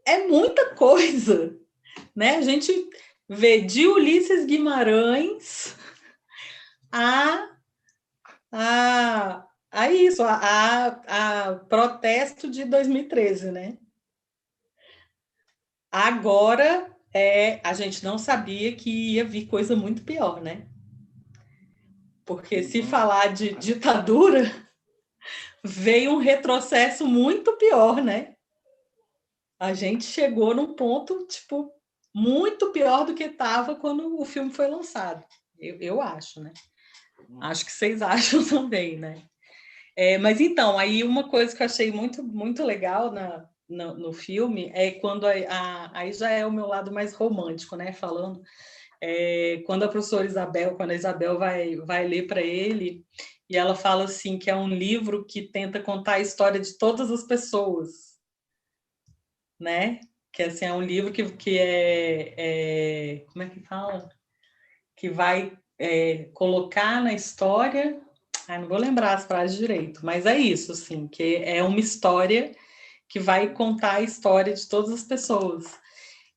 é muita coisa, né? A gente vê de Ulisses Guimarães a protesto de 2013, né? Agora, a gente não sabia que ia vir coisa muito pior, né? Porque se falar de ditadura, veio um retrocesso muito pior, né? A gente chegou num ponto, tipo, muito pior do que estava quando o filme foi lançado. Eu acho, né? Acho que vocês acham também, né? Mas então, aí uma coisa que eu achei muito, muito legal no filme é quando aí já é o meu lado mais romântico, né? Falando, quando a professora Isabel, quando a Isabel vai ler para ele, e ela fala assim que é um livro que tenta contar a história de todas as pessoas, né? Que assim, é um livro que como é que fala? Que vai colocar na história... não vou lembrar as frases direito, mas é isso, assim, que é uma história que vai contar a história de todas as pessoas.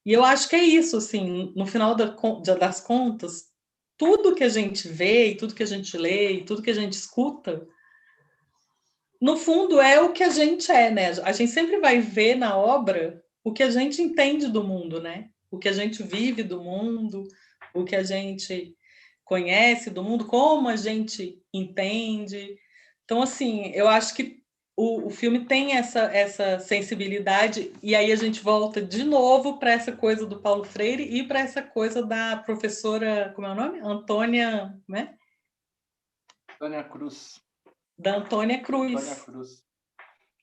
E eu acho que é isso, assim, no final das contas, tudo que a gente vê, e tudo que a gente lê, e tudo que a gente escuta, no fundo é o que a gente é, né? A gente sempre vai ver na obra o que a gente entende do mundo, né? O que a gente vive do mundo, o que a gente conhece do mundo, como a gente entende. Então, assim, eu acho que o filme tem essa sensibilidade, e aí a gente volta de novo para essa coisa do Paulo Freire e para essa coisa da professora, como é o nome? Antônia, né? Antônia Cruz. Da Antônia Cruz. Antônia Cruz.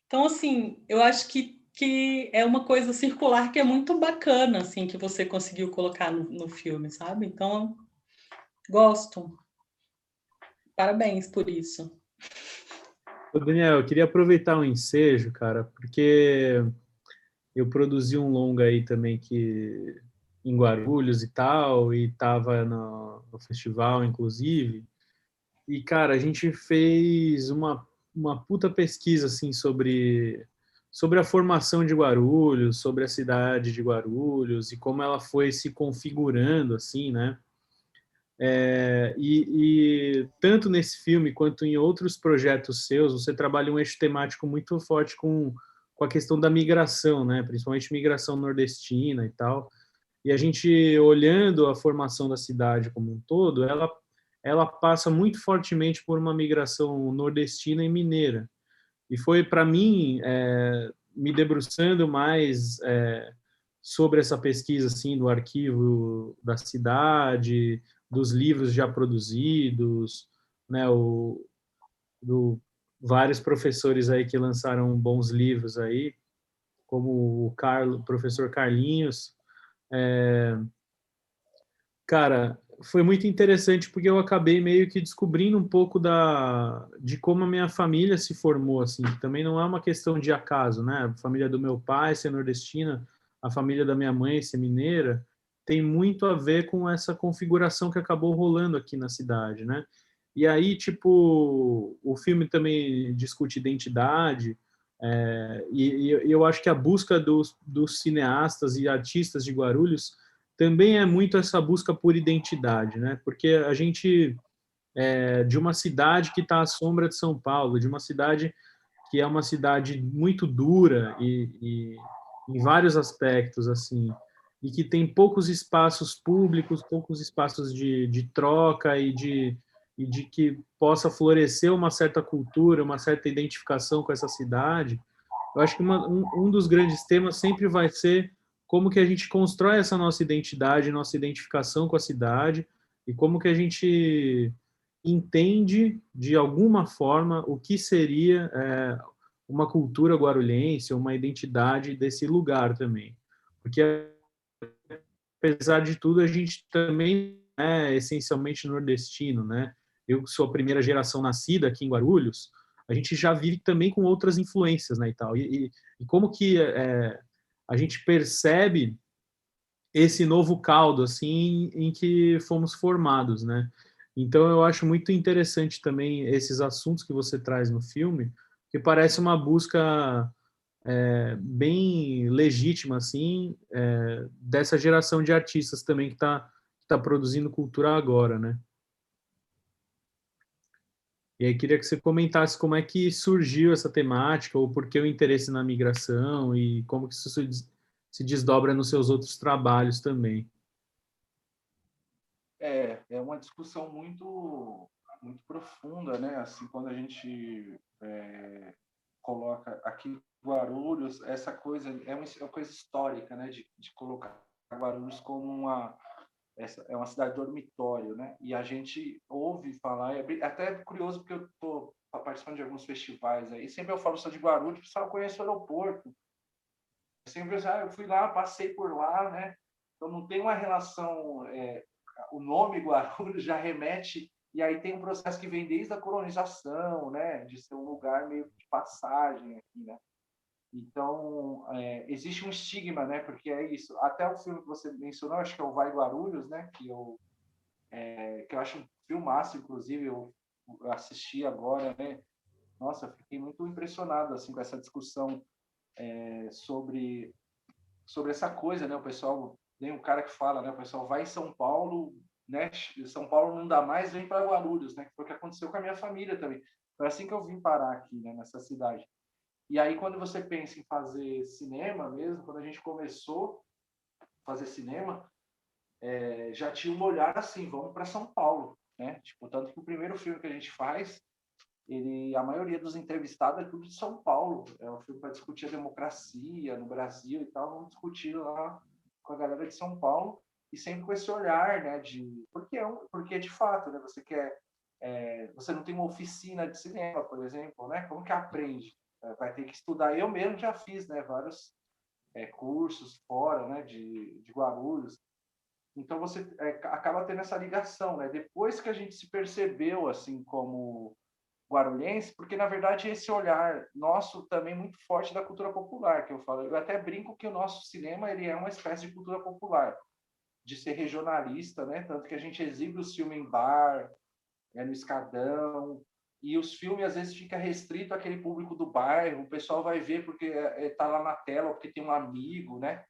Então, assim, eu acho que é uma coisa circular que é muito bacana, assim, que você conseguiu colocar no filme, sabe? Então, gosto. Parabéns por isso. Ô, Daniel, eu queria aproveitar o ensejo, cara, porque eu produzi um longa aí também que em Guarulhos e tal, e estava no festival, inclusive. E, cara, a gente fez uma puta pesquisa, assim, sobre a formação de Guarulhos, sobre a cidade de Guarulhos e como ela foi se configurando, assim, né? E tanto nesse filme quanto em outros projetos seus, você trabalha um eixo temático muito forte com a questão da migração, né? Principalmente migração nordestina e tal. E a gente, olhando a formação da cidade como um todo, ela passa muito fortemente por uma migração nordestina e mineira. E foi, para mim, me debruçando mais sobre essa pesquisa assim, do arquivo da cidade, dos livros já produzidos, né, vários professores aí que lançaram bons livros aí, como o professor Carlinhos. Cara, foi muito interessante porque eu acabei meio que descobrindo um pouco de como a minha família se formou, assim. Também não é uma questão de acaso, né? A família do meu pai ser nordestina, a família da minha mãe ser mineira, tem muito a ver com essa configuração que acabou rolando aqui na cidade, né? E aí, tipo, o filme também discute identidade, e eu acho que a busca dos cineastas e artistas de Guarulhos também é muito essa busca por identidade, né? Porque a gente de uma cidade que está à sombra de São Paulo, de uma cidade que é uma cidade muito dura e em vários aspectos, assim, e que tem poucos espaços públicos, poucos espaços de troca e de que possa florescer uma certa cultura, uma certa identificação com essa cidade. Eu acho que um dos grandes temas sempre vai ser como que a gente constrói essa nossa identidade, nossa identificação com a cidade, e como que a gente entende, de alguma forma, o que seria uma cultura guarulhense, uma identidade desse lugar também. Porque, apesar de tudo, a gente também é essencialmente nordestino, né? Eu sou a primeira geração nascida aqui em Guarulhos, a gente já vive também com outras influências, né, e tal. E como que a gente percebe esse novo caldo, assim, em que fomos formados, né? Então, eu acho muito interessante também esses assuntos que você traz no filme, que parece uma busca bem legítima, assim, dessa geração de artistas também que tá produzindo cultura agora, né? E aí queria que você comentasse como é que surgiu essa temática, ou por que o interesse na migração, e como que isso se desdobra nos seus outros trabalhos também. É uma discussão muito profunda, né? Assim, quando a gente coloca aqui Guarulhos, essa coisa é uma coisa histórica, né? De colocar Guarulhos como é uma cidade dormitório, né? E a gente ouve falar, até curioso porque eu estou participando de alguns festivais aí, sempre eu falo só de Guarulhos, o pessoal conhece o aeroporto. Sempre eu fui lá, passei por lá, né? Então não tem uma relação, o nome Guarulhos já remete, e aí tem um processo que vem desde a colonização, né? De ser um lugar meio de passagem aqui, né? Então, existe um estigma, né? Porque é isso. Até o filme que você mencionou, acho que é o Vai Guarulhos, né? Que que eu acho um filmaço, inclusive, eu assisti agora, né? Nossa, fiquei muito impressionado assim com essa discussão sobre essa coisa, né? O pessoal, tem um cara que fala, né? O pessoal vai em São Paulo, né? São Paulo não dá mais, vem para Guarulhos, né? Que foi o que aconteceu com a minha família também. Foi assim que eu vim parar aqui, né? Nessa cidade. E aí, quando você pensa em fazer cinema mesmo, quando a gente começou a fazer cinema, já tinha um olhar assim, vamos para São Paulo, né? Tipo, tanto que o primeiro filme que a gente faz, a maioria dos entrevistados é tudo de São Paulo. É um filme para discutir a democracia no Brasil e tal, vamos discutir lá com a galera de São Paulo e sempre com esse olhar, né? Porque de fato, né? Você não tem uma oficina de cinema, por exemplo, né? Como que aprende? Vai ter que estudar. Eu mesmo já fiz, né? Vários cursos fora, né? De Guarulhos. Então você acaba tendo essa ligação, né? Depois que a gente se percebeu assim como guarulhense, porque na verdade esse olhar nosso também muito forte da cultura popular, que eu falo. Eu até brinco que o nosso cinema ele é uma espécie de cultura popular, de ser regionalista, né? Tanto que a gente exibe o filme em bar, no Escadão, e os filmes às vezes fica restrito àquele público do bairro, o pessoal vai ver porque está lá na tela, ou porque tem um amigo, né?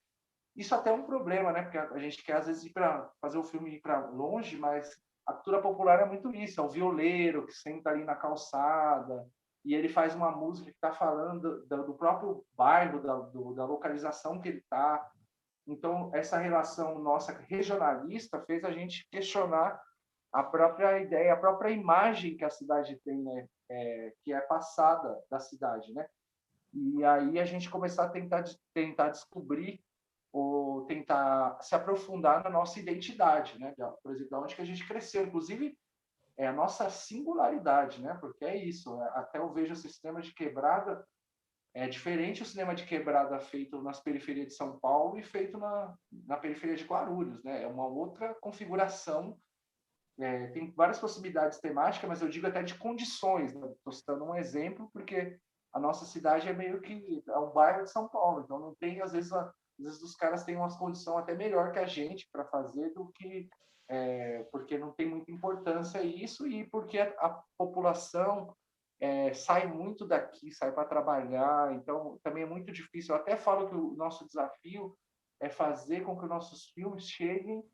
Isso até é um problema, né? Porque a gente quer às vezes ir para fazer o filme ir para longe, mas a cultura popular é muito isso, é o violeiro que senta ali na calçada e ele faz uma música que está falando do próprio bairro, da localização que ele está. Então, essa relação nossa regionalista fez a gente questionar a própria ideia, a própria imagem que a cidade tem, né? Que é passada da cidade, né? E aí a gente começar a tentar descobrir ou tentar se aprofundar na nossa identidade, né? Por exemplo, da onde que a gente cresceu, inclusive a nossa singularidade, né? Porque é isso. Até eu vejo o sistema de quebrada diferente o cinema de quebrada feito nas periferias de São Paulo e feito na periferia de Guarulhos, né? É uma outra configuração. Tem várias possibilidades temáticas, mas eu digo até de condições. Estou citando um exemplo porque a nossa cidade é meio que um bairro de São Paulo, então não tem às vezes os caras têm uma condição até melhor que a gente para fazer do que porque não tem muita importância isso e porque a população sai muito daqui, sai para trabalhar, então também é muito difícil. Eu até falo que o nosso desafio é fazer com que os nossos filmes cheguem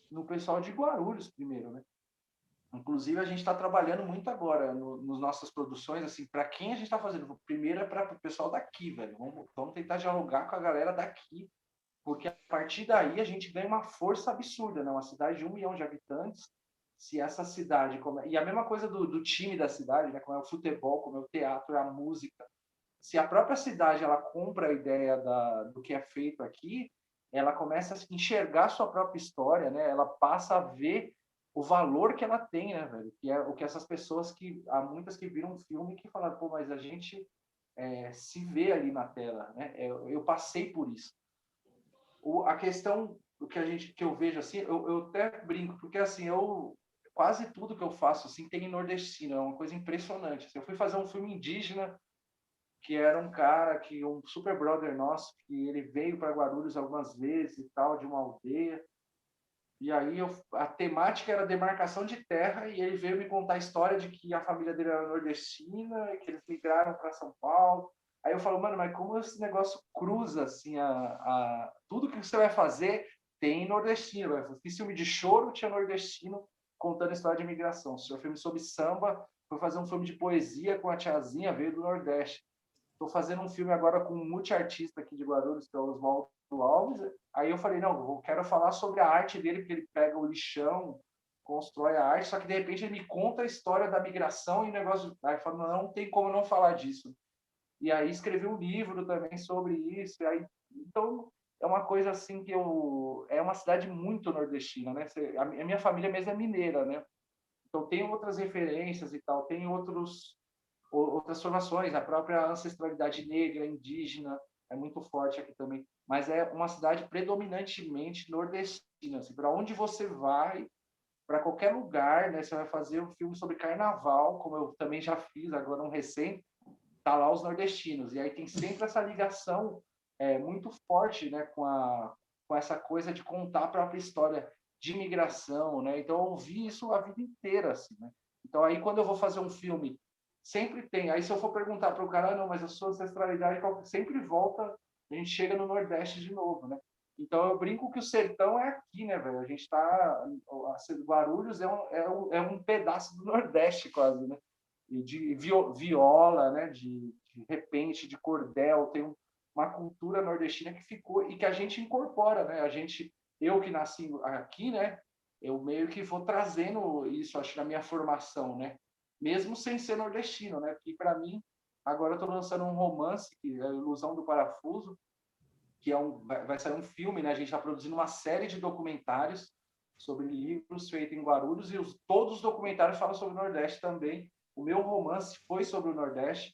no pessoal de Guarulhos primeiro, né? Inclusive, a gente está trabalhando muito agora nas nossas produções, assim, para quem a gente está fazendo. Primeiro é para o pessoal daqui, velho. Vamos tentar dialogar com a galera daqui, porque a partir daí a gente ganha uma força absurda, né? Uma cidade de 1 milhão de habitantes, se essa cidade... E a mesma coisa do time da cidade, né? Como é o futebol, como é o teatro, é a música. Se a própria cidade ela compra a ideia do que é feito aqui, ela começa a enxergar a sua própria história, né? Ela passa a ver o valor que ela tem, né, velho? Que é o que essas pessoas há muitas que viram um filme que falaram, pô, mas a gente se vê ali na tela, né? Eu passei por isso. A questão que eu vejo assim, eu até brinco, porque assim, quase tudo que eu faço assim tem nordestino, é uma coisa impressionante. Assim, eu fui fazer um filme indígena que era um cara um super brother nosso, que ele veio para Guarulhos algumas vezes e tal, de uma aldeia. E aí a temática era demarcação de terra e ele veio me contar a história de que a família dele era nordestina e que eles migraram para São Paulo. Aí eu falo, mano, mas como esse negócio cruza assim tudo que você vai fazer tem nordestino. Eu fiz filme de choro, tinha nordestino contando a história de imigração. Se eu filme sobre samba, foi fazer um filme de poesia com a tiazinha, veio do Nordeste. Estou fazendo um filme agora com um multiartista aqui de Guarulhos, que é o Oswaldo Alves. Aí eu falei, não, eu quero falar sobre a arte dele, porque ele pega o lixão, constrói a arte, só que de repente ele me conta a história da migração e o negócio... Aí eu falo, não tem como não falar disso. E aí escrevi um livro também sobre isso. Então, é uma coisa assim que é uma cidade muito nordestina, né? A minha família mesmo é mineira, né? Então tem outras referências e tal, tem outras formações, a própria ancestralidade negra, indígena, é muito forte aqui também, mas é uma cidade predominantemente nordestina. Assim, para onde você vai, para qualquer lugar, né, você vai fazer um filme sobre carnaval, como eu também já fiz, agora um recente, tá lá os nordestinos. E aí tem sempre essa ligação muito forte, né, com essa coisa de contar a própria história. de imigração, né? Então eu ouvi isso a vida inteira, assim, né? Então aí quando eu vou fazer um filme, sempre tem. Aí se eu for perguntar para o cara, não, mas a sua ancestralidade sempre volta, a gente chega no Nordeste de novo, né? Então eu brinco que o sertão é aqui, né, velho? A gente tá, Guarulhos é um pedaço do Nordeste quase, né? E de viola, né? De repente, de cordel, tem uma cultura nordestina que ficou e que a gente incorpora, né? Eu que nasci aqui, né? Eu meio que vou trazendo isso, acho, na minha formação, né? Mesmo sem ser nordestino, né? Porque para mim, agora eu estou lançando um romance, que é a Ilusão do Parafuso, que vai sair um filme, né? A gente está produzindo uma série de documentários sobre livros feitos em Guarulhos e todos os documentários falam sobre o Nordeste também. O meu romance foi sobre o Nordeste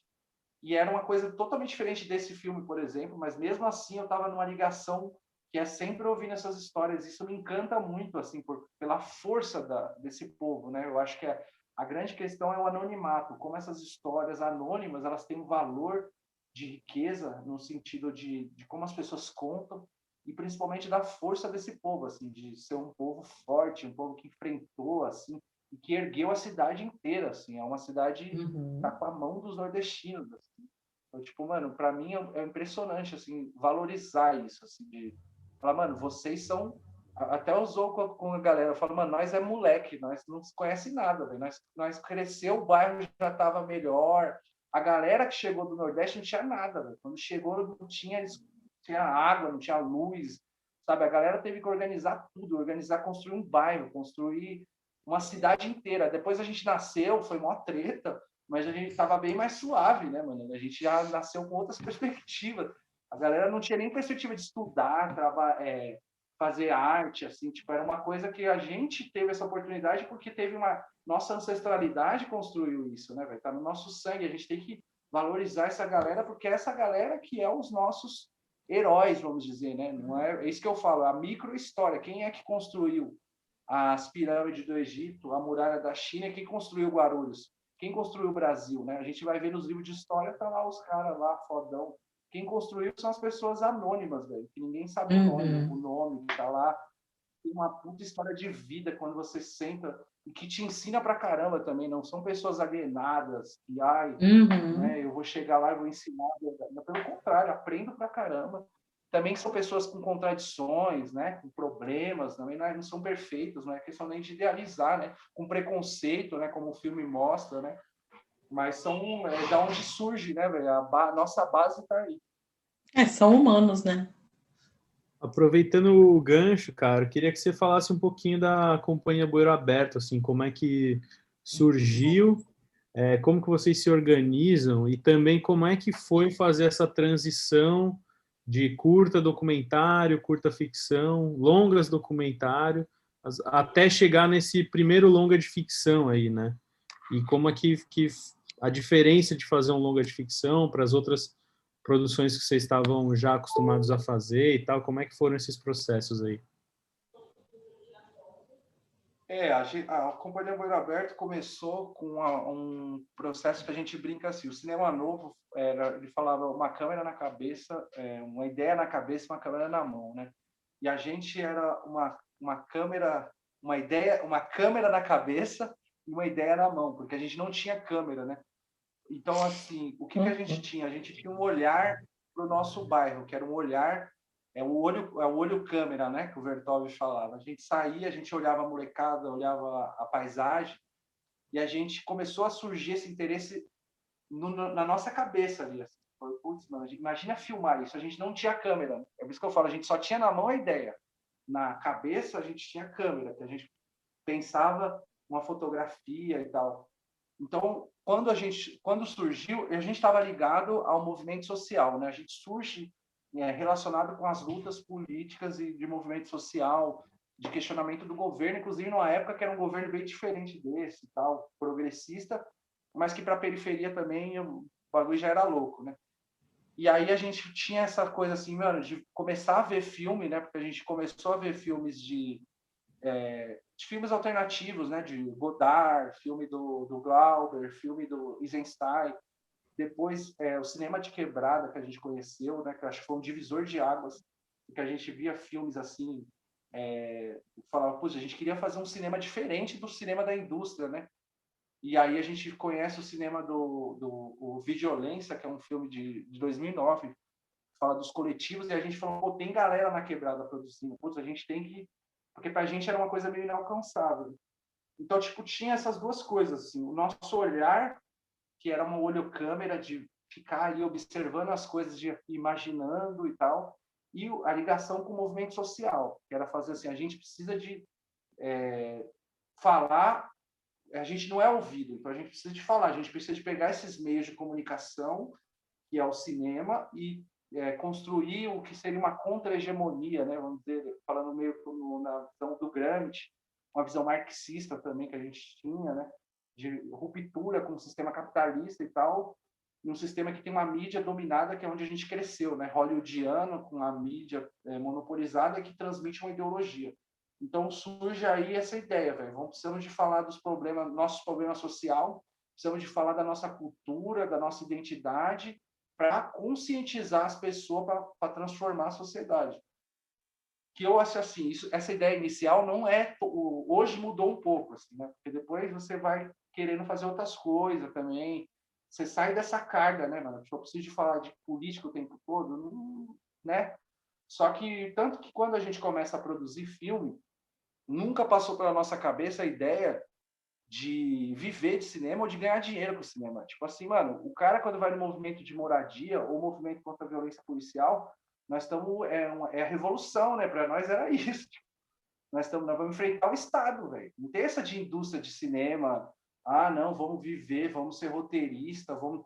e era uma coisa totalmente diferente desse filme, por exemplo, mas mesmo assim eu estava numa ligação que é sempre ouvindo essas histórias. Isso me encanta muito, assim, pela força desse povo, né? Eu acho que a grande questão é o anonimato, como essas histórias anônimas, elas têm um valor de riqueza no sentido de como as pessoas contam e principalmente da força desse povo, assim, de ser um povo forte, um povo que enfrentou, assim, e que ergueu a cidade inteira, assim. É uma cidade que tá com a mão dos nordestinos, assim. Então, tipo, mano, para mim é impressionante, assim, valorizar isso, assim, de falar, mano, vocês são... Até usou com a galera, eu falo, mano, nós é moleque, nós não se conhece nada, velho. Nós cresceu, o bairro já estava melhor. A galera que chegou do Nordeste não tinha nada, velho. Quando chegou, não tinha água, não tinha luz, sabe? A galera teve que organizar tudo, construir um bairro, construir uma cidade inteira. Depois a gente nasceu, foi mó treta, mas a gente tava bem mais suave, né, mano? A gente já nasceu com outras perspectivas. A galera não tinha nem perspectiva de estudar, fazer arte, assim, tipo, era uma coisa que a gente teve essa oportunidade porque teve nossa ancestralidade construiu isso, né, velho? Tá no nosso sangue, a gente tem que valorizar essa galera porque é essa galera que é os nossos heróis, vamos dizer, né? Não é isso que eu falo, a micro-história. Quem é que construiu as pirâmides do Egito, a muralha da China? Quem construiu Guarulhos? Quem construiu o Brasil, né? A gente vai ver nos livros de história, tá lá os caras lá, fodão. Quem construiu são as pessoas anônimas, velho, que ninguém sabe o nome que tá lá. Tem uma puta história de vida quando você senta e que te ensina pra caramba também. Não são pessoas alienadas e, né, eu vou chegar lá e vou ensinar. Pelo contrário, aprendo pra caramba. Também são pessoas com contradições, né, com problemas, também não são perfeitos, não é questão nem de idealizar, né, com preconceito, né, como o filme mostra, né. Mas são da onde surge, né, velho? Nossa base está aí. São humanos, né? Aproveitando o gancho, cara, eu queria que você falasse um pouquinho da Companhia Bueiro Aberto, assim, como é que surgiu, como que vocês se organizam e também como é que foi fazer essa transição de curta documentário, curta ficção, longas documentário, até chegar nesse primeiro longa de ficção aí, né? E como é que a diferença de fazer um longa de ficção para as outras produções que vocês estavam já acostumados a fazer e tal, como é que foram esses processos aí? A Companhia Bueiro Aberto começou com um processo que a gente brinca assim, o cinema novo, ele falava uma câmera na cabeça, uma ideia na cabeça, uma câmera na mão, né? E a gente era uma câmera na cabeça e uma ideia na mão, porque a gente não tinha câmera, né? Então, assim, o que a gente tinha? A gente tinha um olhar para o nosso bairro, que era um olhar, o olho câmera, né? Que o Vertov falava. A gente saía, a gente olhava a molecada, olhava a paisagem, e a gente começou a surgir esse interesse na nossa cabeça ali. Assim. Putz, mano, imagina filmar isso. A gente não tinha câmera. É por isso que eu falo, a gente só tinha na mão a ideia. Na cabeça, a gente tinha câmera, que a gente pensava uma fotografia e tal. Então, quando surgiu, a gente estava ligado ao movimento social, né? A gente surge relacionado com as lutas políticas e de movimento social, de questionamento do governo, inclusive numa época que era um governo bem diferente desse, tal, progressista, mas que para a periferia também o bagulho já era louco, né? E aí a gente tinha essa coisa assim, mano, de começar a ver filme, né? Porque a gente começou a ver filmes de filmes alternativos, né, de Godard, filme do Glauber, filme do Eisenstein, depois o cinema de quebrada que a gente conheceu, né, que eu acho que foi um divisor de águas, que a gente via filmes assim, falava, pô, a gente queria fazer um cinema diferente do cinema da indústria, né? E aí a gente conhece o cinema do Violência, que é um filme de 2009, que fala dos coletivos, e a gente falou, pô, tem galera na quebrada produzindo, putz, a gente tem que... Porque pra gente era uma coisa meio inalcançável. Então, tipo, tinha essas duas coisas, assim, o nosso olhar, que era uma olho-câmera de ficar ali observando as coisas, de imaginando e tal, e a ligação com o movimento social, que era fazer assim, a gente precisa de falar, a gente não é ouvido, então a gente precisa de falar, a gente precisa de pegar esses meios de comunicação, que é o cinema, e construir o que seria uma contra-hegemonia, né, vamos dizer, falando meio na visão do Gramsci, uma visão marxista também que a gente tinha, né, de ruptura com o sistema capitalista e tal, e um sistema que tem uma mídia dominada, que é onde a gente cresceu, né, hollywoodiano, com a mídia monopolizada, que transmite uma ideologia. Então surge aí essa ideia, velho, precisamos de falar dos problemas, nossos problemas sociais, precisamos de falar da nossa cultura, da nossa identidade, para conscientizar as pessoas para transformar a sociedade. Que eu acho assim, essa ideia inicial não é... Hoje mudou um pouco, assim, né? Porque depois você vai querendo fazer outras coisas também. Você sai dessa carga, né, mano? Eu preciso de falar de política o tempo todo, né? Só que, tanto que quando a gente começa a produzir filme, nunca passou pela nossa cabeça a ideia de viver de cinema ou de ganhar dinheiro com o cinema. Tipo assim, mano, o cara quando vai no movimento de moradia ou movimento contra a violência policial, nós estamos... É a revolução, né? Para nós era isso. Tipo, nós vamos enfrentar o Estado, velho. Não tem essa de indústria de cinema. Ah, não, vamos viver, vamos ser roteirista, vamos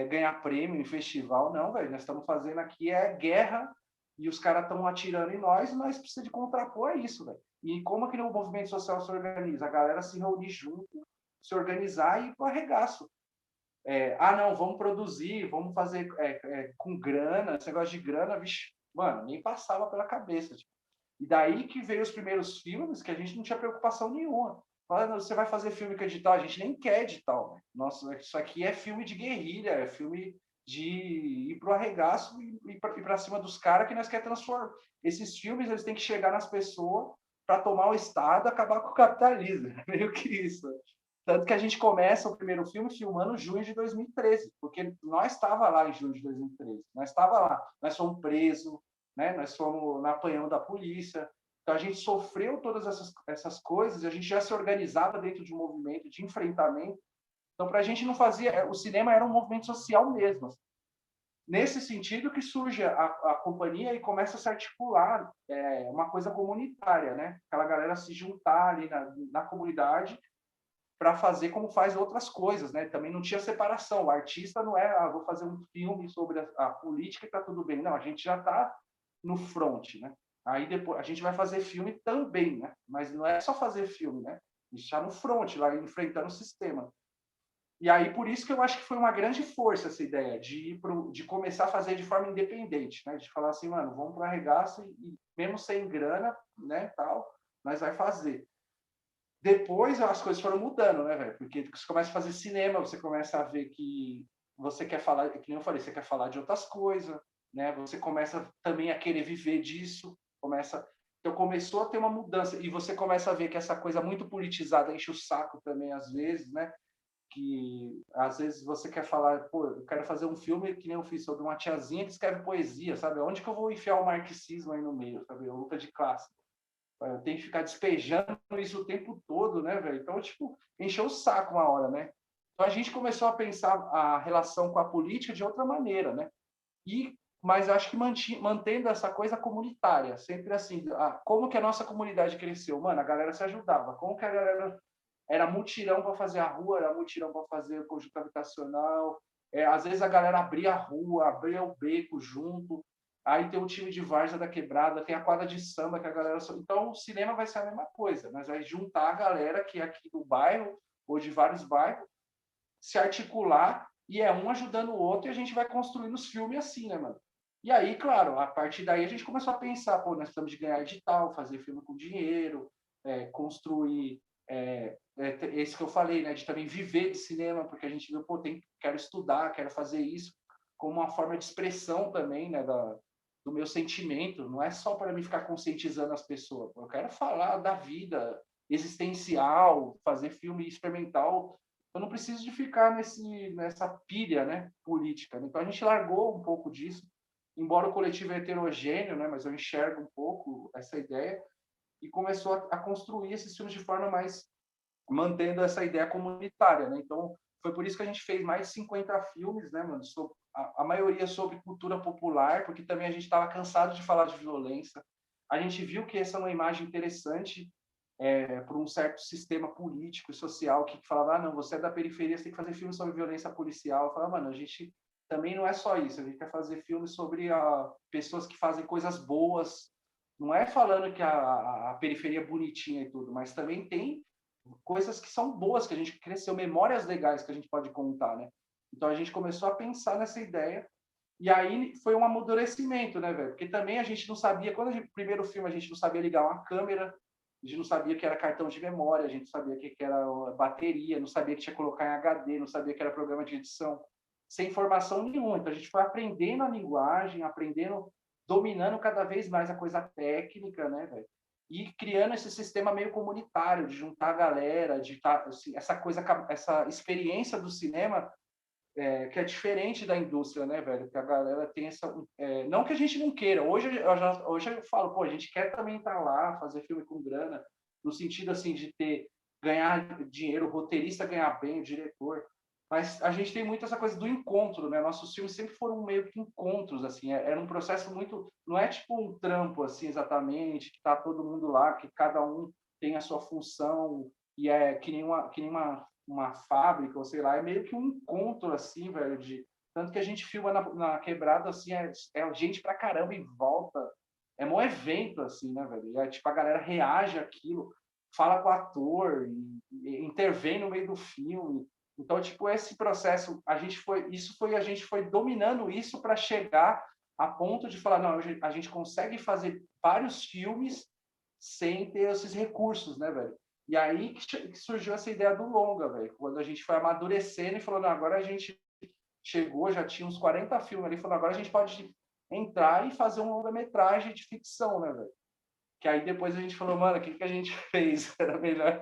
ganhar prêmio em festival. Não, velho, nós estamos fazendo aqui guerra e os caras estão atirando em nós e nós precisamos de contrapor a isso, velho. E como que o movimento social se organiza? A galera se reunir junto, se organizar e ir para o arregaço. Não, vamos produzir, vamos fazer com grana, esse negócio de grana, vixe, mano, nem passava pela cabeça. Tipo. E daí que veio os primeiros filmes que a gente não tinha preocupação nenhuma. Você vai fazer filme com edital? A gente nem quer edital. Né? Nossa, isso aqui é filme de guerrilha, é filme de ir pro arregaço e ir para cima dos caras que nós queremos transformar. Esses filmes eles têm que chegar nas pessoas para tomar o Estado e acabar com o capitalismo. Meio que isso. Tanto que a gente começa o primeiro filme filmando em junho de 2013, porque nós estava lá em junho de 2013. Nós estava lá, nós fomos presos, né? Nós fomos na apanhão da polícia. Então a gente sofreu todas essas coisas e a gente já se organizava dentro de um movimento de enfrentamento. Então para a gente não fazia... O cinema era um movimento social mesmo. Assim. Nesse sentido que surge a companhia e começa a se articular uma coisa comunitária, né? Aquela galera se juntar ali na comunidade para fazer como faz outras coisas, né? Também não tinha separação. O artista não é, vou fazer um filme sobre a política e tá tudo bem. Não, a gente já está no front, né? Aí depois a gente vai fazer filme também, né? Mas não é só fazer filme, né? A gente está no front, lá enfrentando o sistema. E aí por isso que eu acho que foi uma grande força essa ideia de começar a fazer de forma independente, né? De falar assim, mano, vamos para o arregaço e mesmo sem grana, né, tal, nós vai fazer. Depois as coisas foram mudando, né, velho? Porque você começa a fazer cinema, você começa a ver que você quer falar, que nem eu falei, você quer falar de outras coisas, né? Você começa também a querer viver disso, então começou a ter uma mudança e você começa a ver que essa coisa muito politizada enche o saco também às vezes, né? Que às vezes você quer falar, pô, eu quero fazer um filme que nem eu fiz sobre uma tiazinha que escreve poesia, sabe? Onde que eu vou enfiar o marxismo aí no meio, sabe? A luta de classe. Eu tenho que ficar despejando isso o tempo todo, né, velho? Então, tipo, encheu o saco uma hora, né? Então a gente começou a pensar a relação com a política de outra maneira, né? Mas acho que mantendo essa coisa comunitária, sempre assim, como que a nossa comunidade cresceu? Mano, a galera se ajudava. Como que a galera... Era mutirão para fazer a rua, era mutirão para fazer o conjunto habitacional. Às vezes a galera abria a rua, abria o beco junto. Aí tem o time de várzea da quebrada, tem a quadra de samba que a galera... Então o cinema vai ser a mesma coisa. Nós vai juntar a galera que é aqui do bairro, ou de vários bairros, se articular, e um ajudando o outro, e a gente vai construindo os filmes assim, né, mano? E aí, claro, a partir daí a gente começou a pensar, pô, nós precisamos de ganhar edital, fazer filme com dinheiro, construir... esse que eu falei, né, de também viver de cinema, porque a gente viu, pô, quero estudar, quero fazer isso como uma forma de expressão também, né, do meu sentimento, não é só para mim ficar conscientizando as pessoas. Eu quero falar da vida existencial, fazer filme experimental. Eu não preciso de ficar nessa pilha, né, política. Então a gente largou um pouco disso, embora o coletivo é heterogêneo, né, mas eu enxergo um pouco essa ideia e começou a construir esses filmes de forma mais mantendo essa ideia comunitária, né? Então foi por isso que a gente fez mais de 50 filmes, né, mano? A maioria sobre cultura popular, porque também a gente estava cansado de falar de violência. A gente viu que essa é uma imagem interessante para um certo sistema político e social que falava, não, você é da periferia, você tem que fazer filmes sobre violência policial. Eu falava, mano, a gente também não é só isso, a gente quer fazer filmes sobre pessoas que fazem coisas boas. Não é falando que a periferia é bonitinha e tudo, mas também tem coisas que são boas, que a gente cresceu, memórias legais que a gente pode contar, né? Então a gente começou a pensar nessa ideia e aí foi um amadurecimento, né, velho? Porque também a gente não sabia, primeiro filme a gente não sabia ligar uma câmera, a gente não sabia que era cartão de memória, a gente não sabia que era bateria, não sabia que tinha que colocar em HD, não sabia que era programa de edição, sem informação nenhuma. Então a gente foi aprendendo a linguagem, dominando cada vez mais a coisa técnica, né, velho? E criando esse sistema meio comunitário, de juntar a galera, de assim, essa experiência do cinema que é diferente da indústria, né, velho? Que a galera tem essa... não que a gente não queira. Hoje eu falo, pô, a gente quer também estar lá, fazer filme com grana, no sentido, assim, de ganhar dinheiro, o roteirista ganhar bem, o diretor. Mas a gente tem muito essa coisa do encontro, né? Nossos filmes sempre foram meio que encontros, assim. Era um processo muito... Não é tipo um trampo, assim, exatamente, que tá todo mundo lá, que cada um tem a sua função e é que nem uma fábrica, ou sei lá, é meio que um encontro, assim, velho, tanto que a gente filma na quebrada, assim, é gente pra caramba em volta, é um evento, assim, né, velho, tipo, a galera reage àquilo, fala com o ator, e intervém no meio do filme, então, tipo, esse processo, a gente foi dominando isso para chegar a ponto de falar, não, a gente consegue fazer vários filmes sem ter esses recursos, né, velho? E aí que surgiu essa ideia do longa, velho. Quando a gente foi amadurecendo e falou, não, agora a gente chegou, já tinha uns 40 filmes ali, falou, agora a gente pode entrar e fazer um longa-metragem de ficção, né, velho? Que aí depois a gente falou, mano, o que a gente fez? Era melhor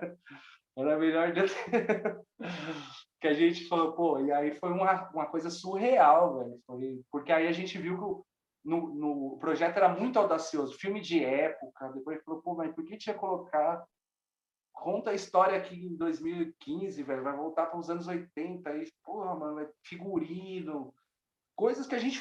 que a gente falou, pô, e aí foi uma coisa surreal, velho. Porque aí a gente viu que o projeto era muito audacioso, filme de época, depois falou, pô, mas por que tinha que colocar... Conta a história aqui em 2015, velho, vai voltar para os anos 80, aí, porra, mano, figurino, coisas que a gente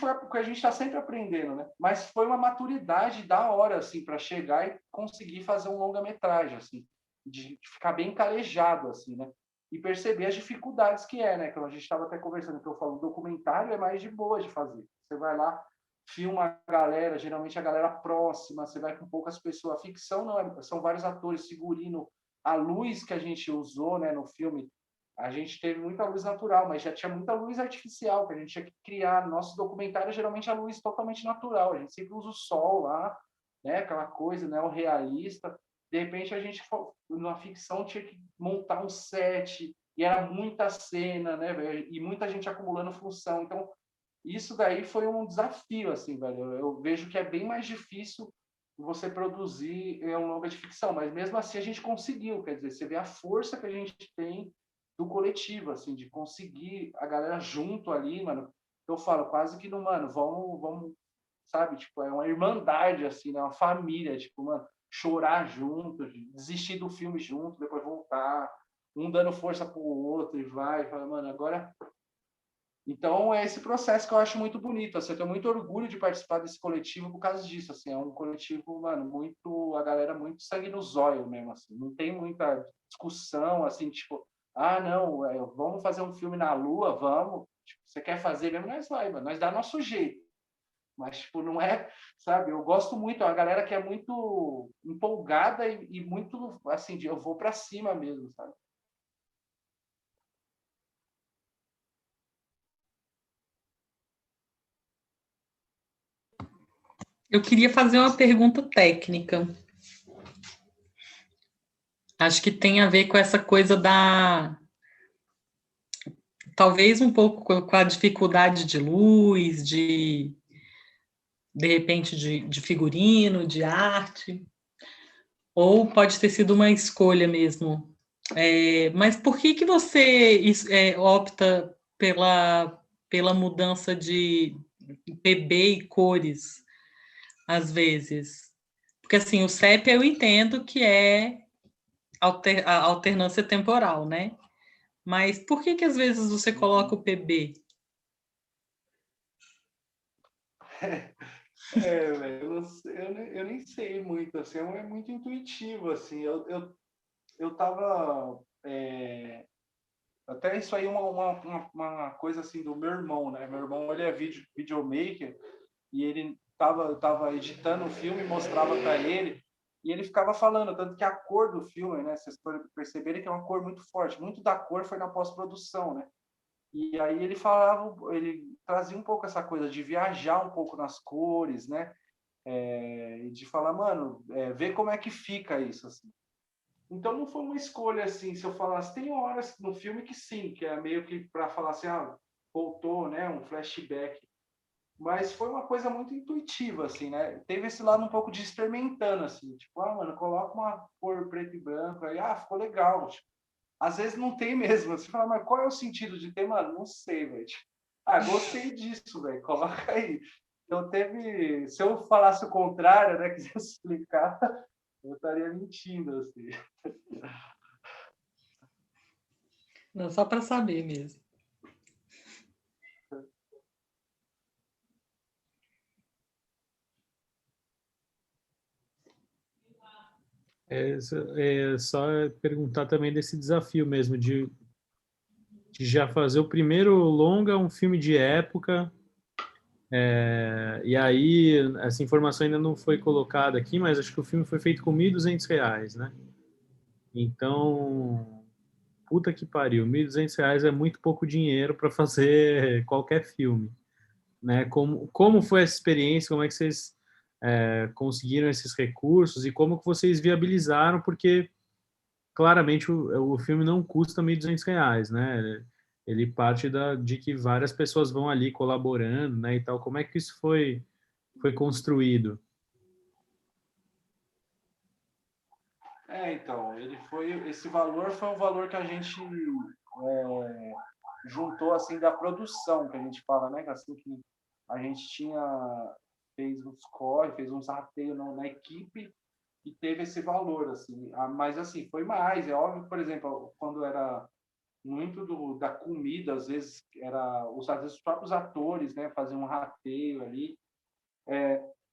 está sempre aprendendo, né? Mas foi uma maturidade da hora, assim, para chegar e conseguir fazer um longa-metragem, assim, de ficar bem calejado, assim, né? E perceber as dificuldades que né? Que a gente estava até conversando, que eu falo, o documentário é mais de boa de fazer. Você vai lá, filma a galera, geralmente a galera próxima, você vai com poucas pessoas. A ficção não, são vários atores, figurino. A luz que a gente usou, né, no filme, a gente teve muita luz natural, mas já tinha muita luz artificial que a gente tinha que criar. Nosso documentário, geralmente, a luz totalmente natural. A gente sempre usa o sol lá, né, aquela coisa, né, o realista. De repente, a gente, na ficção, tinha que montar um set, e era muita cena, né, velho? E muita gente acumulando função. Então, isso daí foi um desafio, assim, velho. Eu vejo que é bem mais difícil você produzir um longa de ficção, mas mesmo assim a gente conseguiu, quer dizer, você vê a força que a gente tem do coletivo, assim, de conseguir a galera junto ali, mano. Eu falo quase que no, mano, vamos, sabe, tipo, é uma irmandade, assim, né, uma família, tipo, mano, chorar junto, desistir do filme junto, depois voltar, um dando força pro outro e fala, mano, agora... Então, é esse processo que eu acho muito bonito. Assim, eu tenho muito orgulho de participar desse coletivo por causa disso. Assim, é um coletivo, mano, muito... A galera muito sangue no zóio mesmo. Assim. Não tem muita discussão, assim, tipo... Ah, não, vamos fazer um filme na Lua, vamos. Tipo, você quer fazer mesmo? Nós vai, mano. Nós dá nosso jeito. Mas, tipo, não é... Sabe? Eu gosto muito. É uma galera que é muito empolgada e muito, assim, eu vou pra cima mesmo, sabe? Eu queria fazer uma pergunta técnica. Acho que tem a ver com essa coisa talvez um pouco com a dificuldade de luz, de repente, de figurino, de arte, ou pode ter sido uma escolha mesmo. Mas por que você opta pela mudança de PB e cores, às vezes? Porque, assim, o sépia eu entendo que é a alternância temporal, né? Mas por que às vezes você coloca o PB? Velho, eu nem sei muito, assim, é muito intuitivo, assim, eu tava, até isso aí uma coisa, assim, do meu irmão, né, meu irmão, ele é videomaker, e ele tava editando o filme, mostrava para ele, e ele ficava falando, tanto que a cor do filme, né, vocês perceberem que é uma cor muito forte, muito da cor foi na pós-produção, né, e aí ele trazia um pouco essa coisa de viajar um pouco nas cores, né? E de falar, mano, ver como é que fica isso, assim. Então não foi uma escolha assim, se eu falasse, tem horas no filme que sim, que é meio que para falar assim, voltou, né? Um flashback. Mas foi uma coisa muito intuitiva, assim, né? Teve esse lado um pouco de experimentando, assim, tipo, mano, coloca uma cor preto e branco, aí, ficou legal, tipo, às vezes não tem mesmo. Você fala, mas qual é o sentido de ter? Mano, não sei, velho. Gostei disso, velho. Coloca aí. Então teve. Se eu falasse o contrário, né, quisesse explicar, eu estaria mentindo, assim. Não, só para saber mesmo. Só perguntar também desse desafio mesmo de já fazer o primeiro longa, um filme de época. E aí, essa informação ainda não foi colocada aqui, mas acho que o filme foi feito com R$ 1.200, né? Então, puta que pariu, R$ 1.200 é muito pouco dinheiro para fazer qualquer filme, né? Como foi essa experiência? Como é que vocês conseguiram esses recursos e como que vocês viabilizaram? Porque claramente o filme não custa R$ 1.200, né? Ele parte de que várias pessoas vão ali colaborando, né, e tal. Como é que isso foi construído? Então, esse valor foi um valor que a gente juntou, assim, da produção, que a gente fala, né, assim, que a gente fez uns corre, fez uns rateios na equipe, e teve esse valor, assim. Mas, assim, foi mais. É óbvio, por exemplo, quando era muito da comida, às vezes os próprios atores, né, faziam um rateio ali.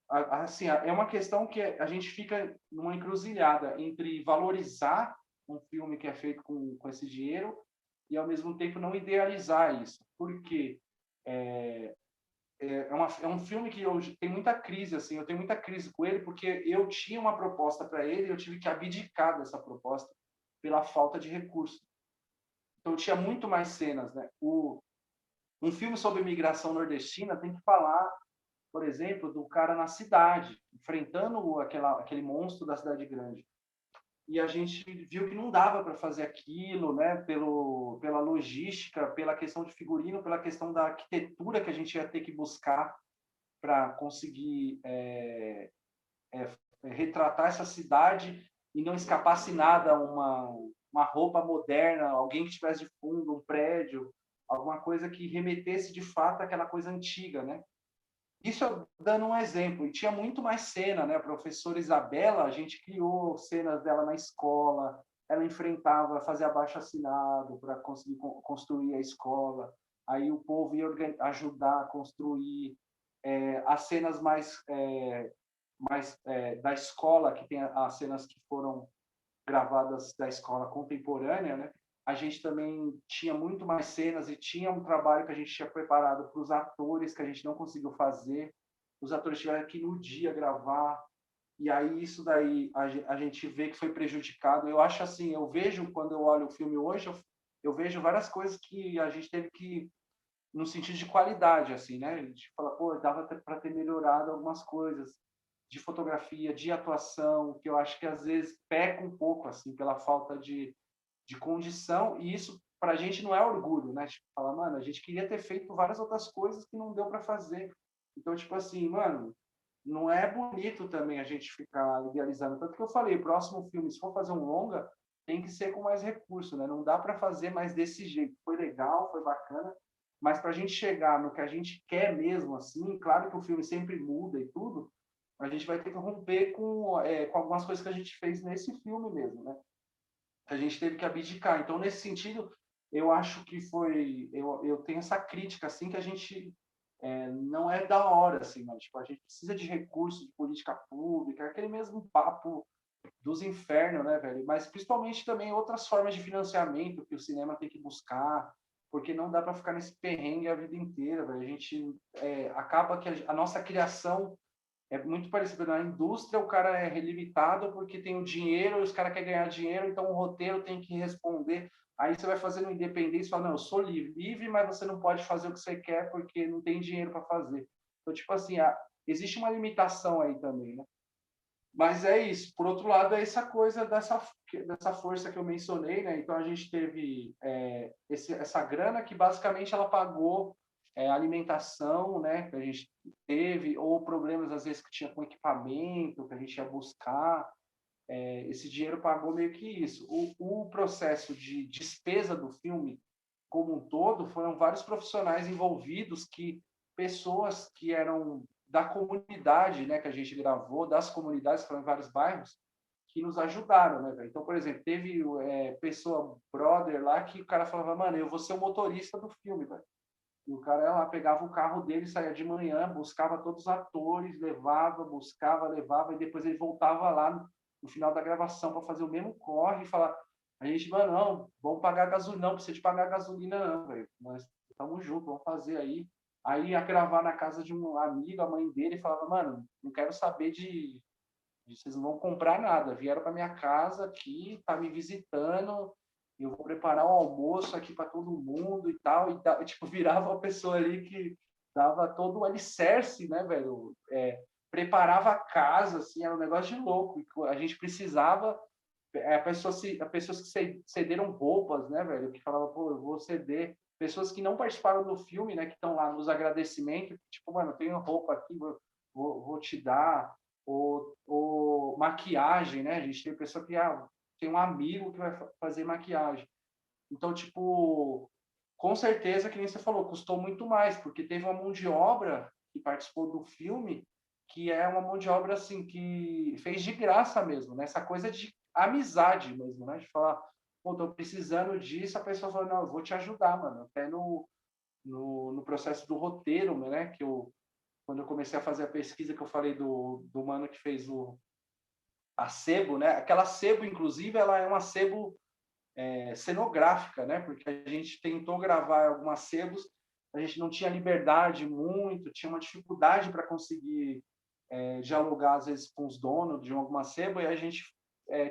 Assim, é uma questão que a gente fica numa encruzilhada entre valorizar um filme que é feito com esse dinheiro e, ao mesmo tempo, não idealizar isso. Porque é um filme que tem muita crise, assim, eu tenho muita crise com ele, porque eu tinha uma proposta para ele e eu tive que abdicar dessa proposta pela falta de recurso. Então, tinha muito mais cenas, né? Um filme sobre migração nordestina tem que falar, por exemplo, do cara na cidade, enfrentando aquele monstro da cidade grande. E a gente viu que não dava para fazer aquilo, né? Pela logística, pela questão de figurino, pela questão da arquitetura que a gente ia ter que buscar para conseguir retratar essa cidade e não escapasse nada, uma roupa moderna, alguém que tivesse de fundo, um prédio, alguma coisa que remetesse de fato àquela coisa antiga, né? Isso eu dando um exemplo. E tinha muito mais cena, né? A professora Isabela, a gente criou cenas dela na escola, ela enfrentava, fazia abaixo-assinado para conseguir construir a escola. Aí o povo ia ajudar a construir as cenas mais da escola, que tem as cenas que foram gravadas da escola contemporânea, né? A gente também tinha muito mais cenas e tinha um trabalho que a gente tinha preparado para os atores que a gente não conseguiu fazer. Os atores tiveram que ir no dia gravar. E aí isso daí a gente vê que foi prejudicado. Eu acho assim, eu vejo quando eu olho o filme hoje, eu vejo várias coisas que a gente teve que, no sentido de qualidade, assim, né? A gente fala, pô, dava para ter melhorado algumas coisas de fotografia, de atuação, que eu acho que às vezes peca um pouco, assim, pela falta de condição, e isso para a gente não é orgulho, né? Tipo, falar, mano, a gente queria ter feito várias outras coisas que não deu para fazer. Então, tipo assim, mano, não é bonito também a gente ficar idealizando. Tanto que eu falei, o próximo filme, se for fazer um longa, tem que ser com mais recurso, né? Não dá para fazer mais desse jeito. Foi legal, foi bacana, mas para a gente chegar no que a gente quer mesmo, assim, claro que o filme sempre muda e tudo, a gente vai ter que romper com algumas coisas que a gente fez nesse filme mesmo, né? A gente teve que abdicar. Então, nesse sentido, eu acho que foi... Eu tenho essa crítica, assim, que a gente não é da hora, assim, mas tipo, a gente precisa de recursos de política pública, aquele mesmo papo dos infernos, né, velho? Mas principalmente também outras formas de financiamento que o cinema tem que buscar, porque não dá para ficar nesse perrengue a vida inteira, velho. A gente acaba que a nossa criação é muito parecida na indústria, o cara é limitado porque tem o dinheiro, os caras querem ganhar dinheiro, então o roteiro tem que responder. Aí você vai fazendo independência e fala, não, eu sou livre, mas você não pode fazer o que você quer porque não tem dinheiro para fazer. Então, tipo assim, existe uma limitação aí também, né? Mas é isso. Por outro lado, é essa coisa dessa força que eu mencionei, né? Então, a gente teve essa grana que, basicamente, ela pagou alimentação, né? Que a gente teve, ou problemas, às vezes, que tinha com equipamento, que a gente ia buscar. Esse dinheiro pagou meio que isso. O processo de despesa do filme, como um todo, foram vários profissionais envolvidos, pessoas que eram da comunidade, né, que a gente gravou, das comunidades que foram em vários bairros, que nos ajudaram, né, velho? Então, por exemplo, teve brother lá, que o cara falava, mano, eu vou ser o motorista do filme, velho. E o cara lá pegava o carro dele, saía de manhã, buscava todos os atores, levava, buscava, levava, e depois ele voltava lá no final da gravação para fazer o mesmo corre e falar, a gente, mano, não, vamos pagar gasolina, não precisa de pagar gasolina não, velho, nós estamos juntos, vamos fazer aí. Aí ia gravar na casa de um amigo, a mãe dele, e falava, mano, não quero saber vocês não vão comprar nada, vieram para minha casa aqui, tá me visitando, eu vou preparar um almoço aqui para todo mundo e tal, tipo, virava uma pessoa ali que dava todo o alicerce, né, velho, preparava a casa, assim, era um negócio de louco, a gente precisava, pessoas que cederam roupas, né, velho, que falava, pô, eu vou ceder, pessoas que não participaram do filme, né, que estão lá nos agradecimentos, tipo, mano, eu tenho roupa aqui, vou te dar, ou maquiagem, né, a gente tem pessoa que tem um amigo que vai fazer maquiagem. Então, tipo, com certeza, que nem você falou, custou muito mais, porque teve uma mão de obra que participou do filme, que é uma mão de obra, assim, que fez de graça mesmo, né, essa coisa de amizade mesmo, né, de falar, pô, tô precisando disso, a pessoa falou, não, eu vou te ajudar, mano, até no processo do roteiro, né, quando eu comecei a fazer a pesquisa que eu falei do mano que fez a sebo, né, aquela sebo, inclusive, ela é uma sebo cenográfica, né, porque a gente tentou gravar algumas sebos, a gente não tinha liberdade muito, tinha uma dificuldade para conseguir dialogar, às vezes, com os donos de alguma sebo, e a gente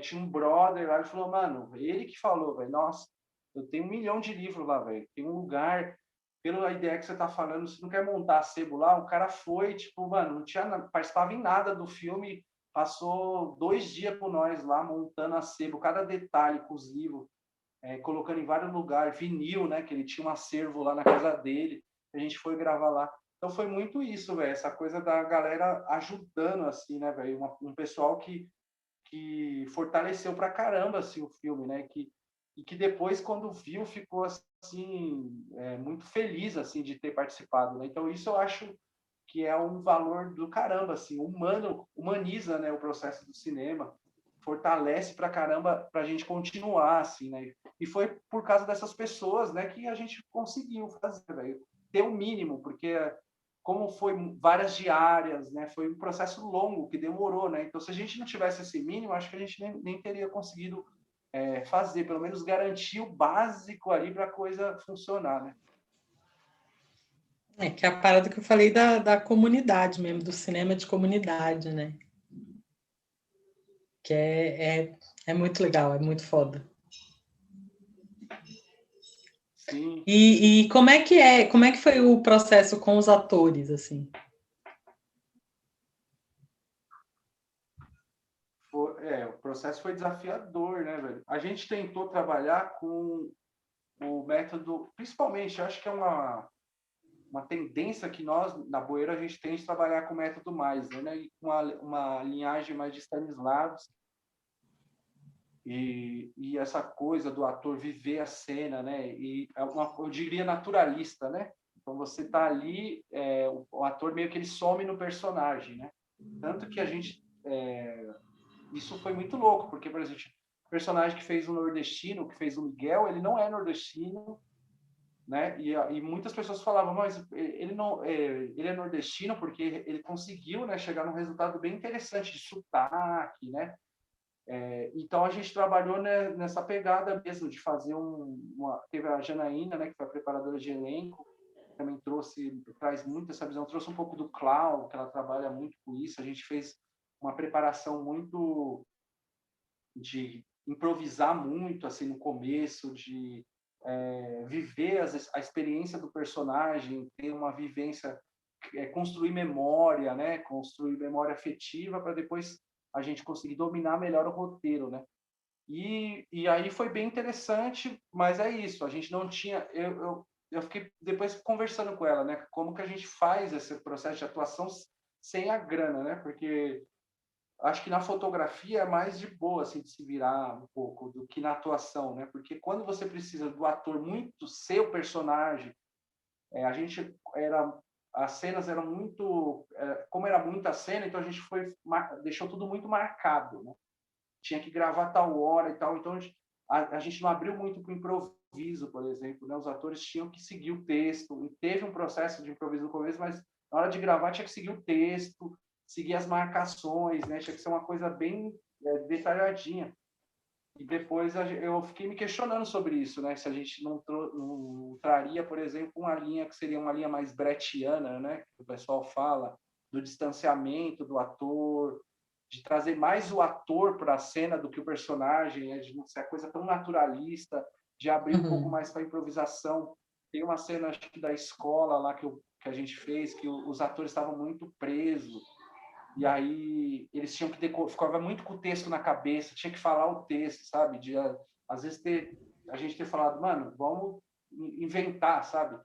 tinha um brother lá, ele falou, mano, ele que falou, velho, nossa, eu tenho 1 milhão de livros lá, velho, tem um lugar, pela ideia que você tá falando, você não quer montar a sebo lá, o cara foi, tipo, mano, não participava em nada do filme, passou 2 dias com nós lá, montando a sebo, cada detalhe com os livros, colocando em vários lugares, vinil, né, que ele tinha um acervo lá na casa dele, a gente foi gravar lá. Então foi muito isso, velho, essa coisa da galera ajudando, assim, né, velho, um pessoal que fortaleceu pra caramba, assim, o filme, né, e que depois, quando viu, ficou, assim, muito feliz, assim, de ter participado, né? Então isso eu acho que é um valor do caramba, assim, humaniza, né, o processo do cinema, fortalece pra caramba pra gente continuar, assim, né? E foi por causa dessas pessoas, né, que a gente conseguiu fazer, velho, ter o mínimo, porque como foi várias diárias, né, foi um processo longo que demorou, né? Então, se a gente não tivesse esse mínimo, acho que a gente nem teria conseguido fazer, pelo menos garantir o básico ali para a coisa funcionar, né? Que é a parada que eu falei da comunidade mesmo, do cinema de comunidade, né? Que é muito legal, é muito foda. Sim. E como é que foi o processo com os atores, assim? O processo foi desafiador, né, velho? A gente tentou trabalhar com o método, principalmente, eu acho que é uma tendência que nós, na Boeira, a gente tem de trabalhar com o método Meisner, né? E com uma linhagem mais de Stanislavski. E essa coisa do ator viver a cena, né? E eu diria naturalista, né? Então você está ali, o ator meio que ele some no personagem, né? Tanto que a gente... isso foi muito louco, porque, por exemplo, o personagem que fez o nordestino, que fez o Miguel, ele não é nordestino, né? E muitas pessoas falavam, mas ele não, ele é nordestino porque ele conseguiu, né, chegar num resultado bem interessante de sotaque, né? Então a gente trabalhou, né, nessa pegada mesmo de fazer teve a Janaína, né, que foi a preparadora de elenco, também traz muito essa visão, trouxe um pouco do Clau, que ela trabalha muito com isso. A gente fez uma preparação muito de improvisar muito assim no começo, de viver a experiência do personagem, ter uma vivência, construir memória, né? Construir memória afetiva para depois a gente conseguir dominar melhor o roteiro, né? E aí foi bem interessante, mas é isso, a gente não tinha... Eu fiquei depois conversando com ela, né? Como que a gente faz esse processo de atuação sem a grana, né? Porque acho que na fotografia é mais de boa, assim, de se virar um pouco do que na atuação, né? Porque quando você precisa do ator muito ser o personagem, as cenas eram muito, como era muita cena, então a gente deixou tudo muito marcado, né? Tinha que gravar tal hora e tal, então a gente não abriu muito para o improviso, por exemplo, né? Os atores tinham que seguir o texto, e teve um processo de improviso no começo, mas na hora de gravar tinha que seguir o texto, seguir as marcações, né? Tinha que ser uma coisa bem detalhadinha. E depois eu fiquei me questionando sobre isso, né? Se a gente não traria, por exemplo, uma linha que seria uma linha mais brechtiana, né? Que o pessoal fala, do distanciamento do ator, de trazer mais o ator para a cena do que o personagem, né? De não ser a coisa tão naturalista, de abrir um pouco mais para a improvisação. Tem uma cena, acho que da escola lá que a gente fez, que os atores estavam muito presos, e aí eles tinham que ficava muito com o texto na cabeça, tinha que falar o texto, sabe? Às vezes a gente ter falado, mano, vamos inventar, sabe?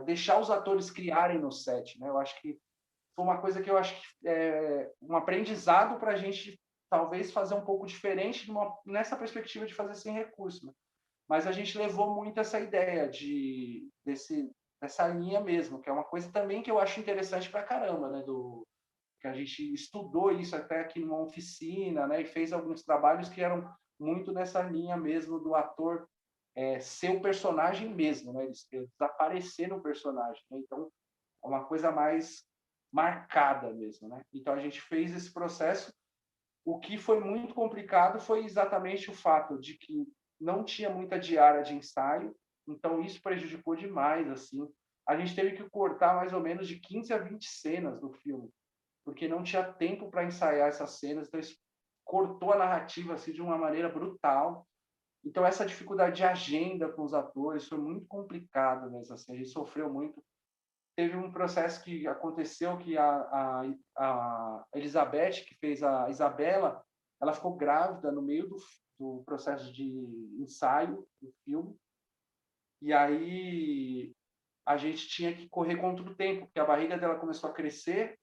Deixar os atores criarem no set, né? Eu acho que foi uma coisa que eu acho que é um aprendizado para a gente talvez fazer um pouco diferente nessa perspectiva de fazer sem recurso, né? Mas a gente levou muito essa ideia dessa linha mesmo, que é uma coisa também que eu acho interessante pra caramba, né? Que a gente estudou isso até aqui numa oficina, né? E fez alguns trabalhos que eram muito nessa linha mesmo do ator ser o personagem mesmo, né? Ele desaparecer no personagem, né? Então, é uma coisa mais marcada mesmo, né? Então, a gente fez esse processo. O que foi muito complicado foi exatamente o fato de que não tinha muita diária de ensaio, então isso prejudicou demais, assim. A gente teve que cortar mais ou menos de 15 a 20 cenas do filme, porque não tinha tempo para ensaiar essas cenas, então isso cortou a narrativa assim, de uma maneira brutal. Então essa dificuldade de agenda com os atores foi muito complicado mesmo, assim, a gente sofreu muito. Teve um processo que aconteceu que a Elizabeth, que fez a Isabela, ela ficou grávida no meio do processo de ensaio do filme, e aí a gente tinha que correr contra o tempo, porque a barriga dela começou a crescer,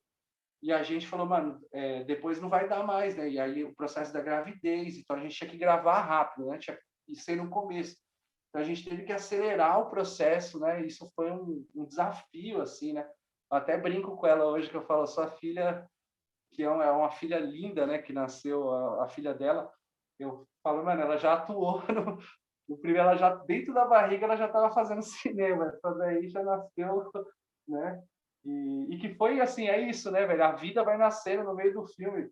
e a gente falou, mano, depois não vai dar mais, né? E aí o processo da gravidez, então a gente tinha que gravar rápido, né? Tinha que ser no começo. Então a gente teve que acelerar o processo, né? Isso foi um desafio, assim, né? Eu até brinco com ela hoje, que eu falo, sua filha, que é uma filha linda, né? Que nasceu, a filha dela, eu falo, mano, ela já atuou no primeiro, ela já, dentro da barriga, ela já estava fazendo cinema, essa daí já nasceu, né? E que foi assim, é isso, né, velho? A vida vai nascendo no meio do filme.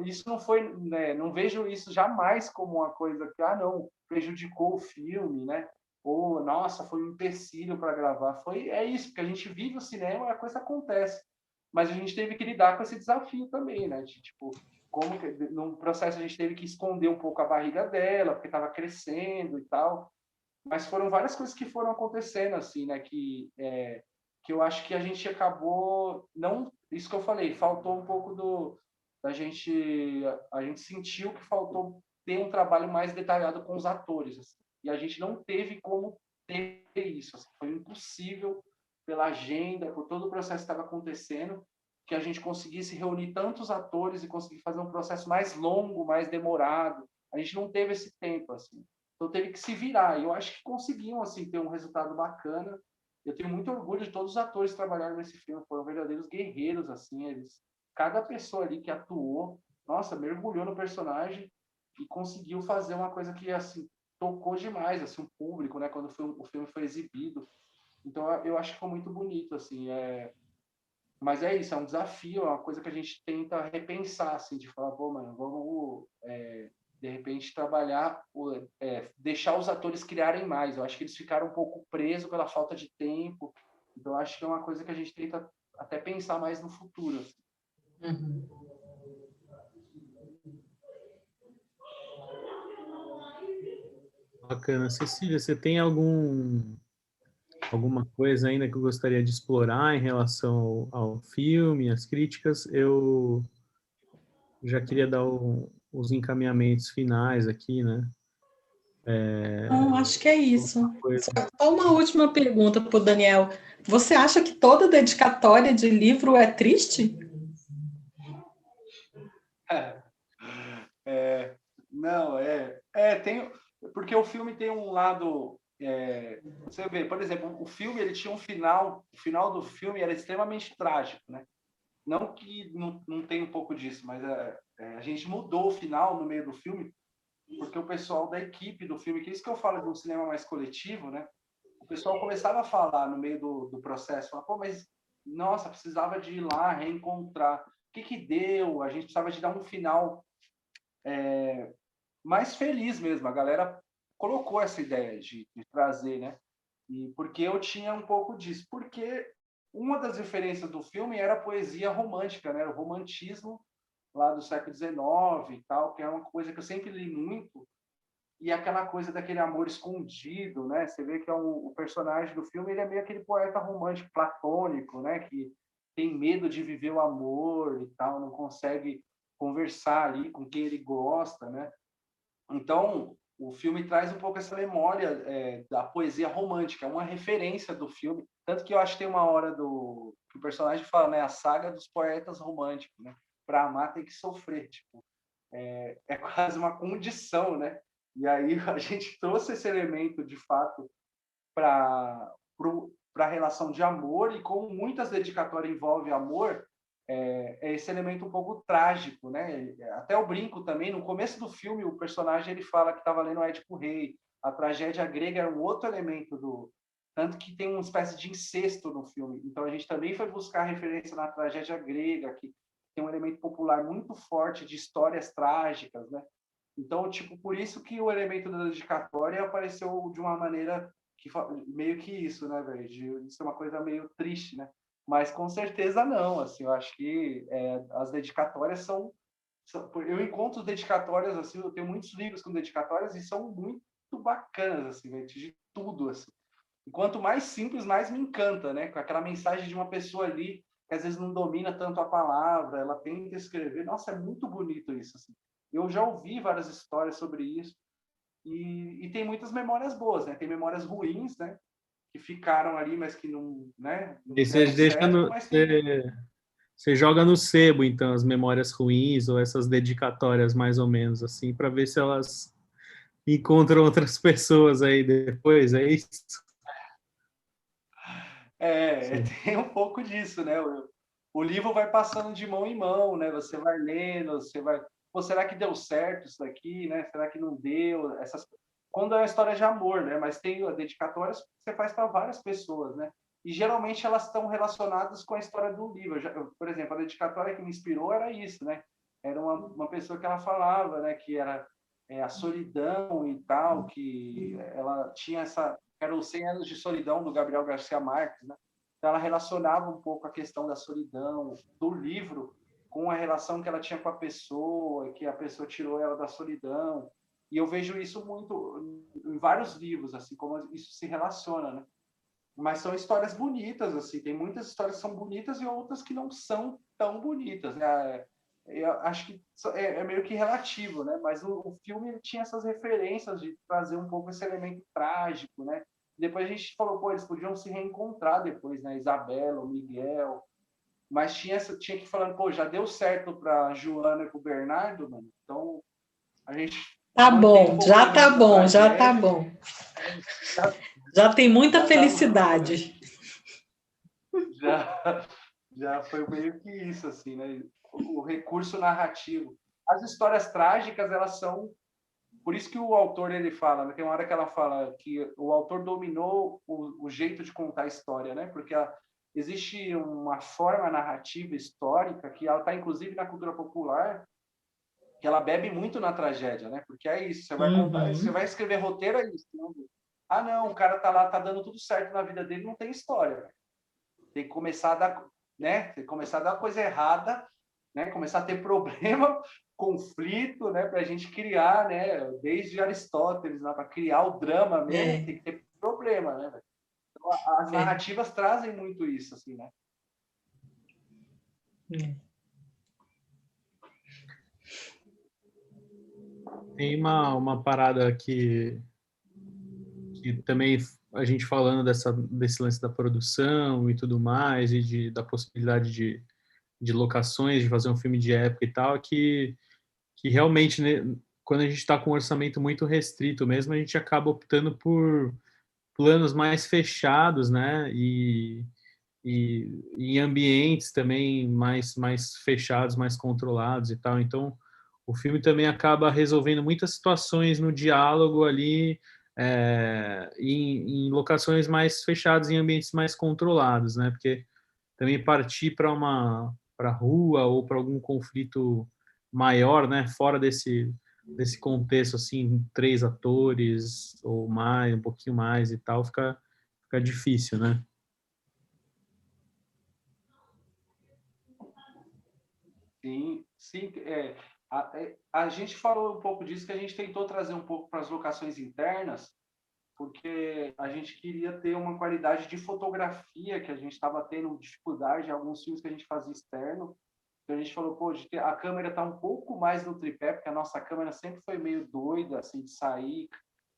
Isso não foi, né? Não vejo isso jamais como uma coisa que, não, prejudicou o filme, né? Ou, nossa, foi um empecilho para gravar. É isso, porque a gente vive o cinema e a coisa acontece. Mas a gente teve que lidar com esse desafio também, né? Tipo, como que no processo a gente teve que esconder um pouco a barriga dela, porque estava crescendo e tal. Mas foram várias coisas que foram acontecendo, assim, né? Que eu acho que a gente acabou... não, isso que eu falei, faltou um pouco a gente sentiu que faltou ter um trabalho mais detalhado com os atores, assim, e a gente não teve como ter isso, assim, foi impossível pela agenda, por todo o processo que estava acontecendo, que a gente conseguisse reunir tantos atores e conseguir fazer um processo mais longo, mais demorado. A gente não teve esse tempo, assim. Então teve que se virar. E eu acho que conseguiam, assim, ter um resultado bacana. Eu tenho muito orgulho de todos os atores que trabalharam nesse filme. Foram verdadeiros guerreiros, assim. Cada pessoa ali que atuou, nossa, mergulhou no personagem e conseguiu fazer uma coisa que, assim, tocou demais, assim, o público, né? Quando o filme foi exibido. Então eu acho que ficou muito bonito, assim. Mas é isso, é um desafio, é uma coisa que a gente tenta repensar, assim, de falar, pô, mano, vamos, de repente, trabalhar, deixar os atores criarem mais. Eu acho que eles ficaram um pouco presos pela falta de tempo. Então, eu acho que é uma coisa que a gente tenta até pensar mais no futuro. Assim. Bacana. Cecília, você tem alguma coisa ainda que eu gostaria de explorar em relação ao filme, às críticas? Eu já queria dar os encaminhamentos finais aqui, né? Não, acho que é isso. Só uma última pergunta para o Daniel. Você acha que toda dedicatória de livro é triste? Não, tem, porque o filme tem um lado, você vê, por exemplo, o filme ele tinha o final do filme era extremamente trágico, né? Não que não tem um pouco disso, mas a gente mudou o final no meio do filme, porque o pessoal da equipe do filme, que é isso que eu falo de um cinema mais coletivo, né? O pessoal começava a falar no meio do processo, falar, pô, mas, nossa, precisava de ir lá reencontrar. O que deu? A gente precisava de dar um final mais feliz mesmo. A galera colocou essa ideia de trazer, né? E porque eu tinha um pouco disso. Porque uma das referências do filme era a poesia romântica, né? O romantismo lá do século XIX e tal, que é uma coisa que eu sempre li muito, e aquela coisa daquele amor escondido, né? Você vê que o personagem do filme, ele é meio aquele poeta romântico, platônico, né? Que tem medo de viver o amor e tal, não consegue conversar ali com quem ele gosta, né? Então, o filme traz um pouco essa memória da poesia romântica, uma referência do filme, tanto que eu acho que tem uma hora que o personagem fala, né? A saga dos poetas românticos, né? Para amar tem que sofrer, tipo, é quase uma condição, né? E aí a gente trouxe esse elemento, de fato, para a relação de amor, e como muitas dedicatórias envolvem amor, é esse elemento um pouco trágico, né? Até eu brinco também, no começo do filme, o personagem ele fala que estava lendo o Édipo Rei, a tragédia grega era um outro elemento tanto que tem uma espécie de incesto no filme. Então a gente também foi buscar referência na tragédia grega, que tem um elemento popular muito forte de histórias trágicas, né? Então, tipo, por isso que o elemento da dedicatória apareceu de uma maneira que meio que isso, né, velho? De ser uma coisa meio triste, né? Mas com certeza não, assim, eu acho que as dedicatórias eu encontro dedicatórias, assim, eu tenho muitos livros com dedicatórias e são muito bacanas, assim, véio, de tudo, assim. E quanto mais simples, mais me encanta, né? Com aquela mensagem de uma pessoa ali que às vezes não domina tanto a palavra, ela tenta escrever. Nossa, é muito bonito isso, assim. Eu já ouvi várias histórias sobre isso e tem muitas memórias boas, né? Tem memórias ruins, né? Que ficaram ali, mas que não, né? Não E você deixa certo, mas tem... você joga no sebo, então, as memórias ruins ou essas dedicatórias, mais ou menos, assim, para ver se elas encontram outras pessoas aí depois, é isso? Tem um pouco disso, né? O livro vai passando de mão em mão, né? Você vai lendo, você vai... Pô, será que deu certo isso daqui, né? Será que não deu? Quando é uma história de amor, né? Mas tem dedicatórias que você faz para várias pessoas, né? E geralmente elas estão relacionadas com a história do livro. Por exemplo, a dedicatória que me inspirou era isso, né? Era uma pessoa que ela falava, né? Que era a solidão e tal, que ela tinha era os 100 anos de solidão do Gabriel Garcia Marques, né? Então ela relacionava um pouco a questão da solidão do livro com a relação que ela tinha com a pessoa, que a pessoa tirou ela da solidão. E eu vejo isso muito em vários livros, assim, como isso se relaciona, né? Mas são histórias bonitas, assim, tem muitas histórias que são bonitas e outras que não são tão bonitas, né? Eu acho que meio que relativo, né? Mas o filme tinha essas referências de trazer um pouco esse elemento trágico, né? Depois a gente falou, pô, eles podiam se reencontrar depois, né? Isabela, o Miguel. Mas tinha que ir falando, pô, já deu certo pra Joana e pro Bernardo, mano. Então, a gente... Tá bom, mantém já tá focando bom, na já tá tragédia. bom. Já tem muita Já tá felicidade. Já foi meio que isso, assim, né? O recurso narrativo. As histórias trágicas, elas são... Por isso que o autor, ele fala, né? Tem uma hora que ela fala que o autor dominou o jeito de contar a história, né? Porque existe uma forma narrativa histórica que ela está, inclusive, na cultura popular, que ela bebe muito na tragédia, né? Porque é isso, você vai contar, você vai escrever roteiro, é isso. Não? Ah, não, o cara tá lá, tá dando tudo certo na vida dele, não tem história. Tem que começar a dar, né? Tem que começar a dar coisa errada, né? Começar a ter problema, conflito, né? Para a gente criar, né? Desde Aristóteles, né? Para criar o drama mesmo, tem que ter problema, né? Então, as narrativas trazem muito isso, assim, né? Tem uma parada que também a gente falando desse lance da produção e tudo mais, e da possibilidade de locações, de fazer um filme de época e tal, que realmente, né, quando a gente está com um orçamento muito restrito mesmo, a gente acaba optando por planos mais fechados, né, e em ambientes também mais fechados, mais controlados e tal. Então, o filme também acaba resolvendo muitas situações no diálogo ali, em locações mais fechadas, em ambientes mais controlados, né? Porque também partir para rua ou para algum conflito maior, né? Fora desse contexto, assim, 3 atores ou mais, um pouquinho mais e tal, fica difícil, né? Sim, sim. A gente falou um pouco disso, que a gente tentou trazer um pouco para as locações internas, porque a gente queria ter uma qualidade de fotografia, que a gente estava tendo dificuldade em alguns filmes que a gente fazia externo. Então a gente falou, pô, a câmera está um pouco mais no tripé, porque a nossa câmera sempre foi meio doida, assim, de sair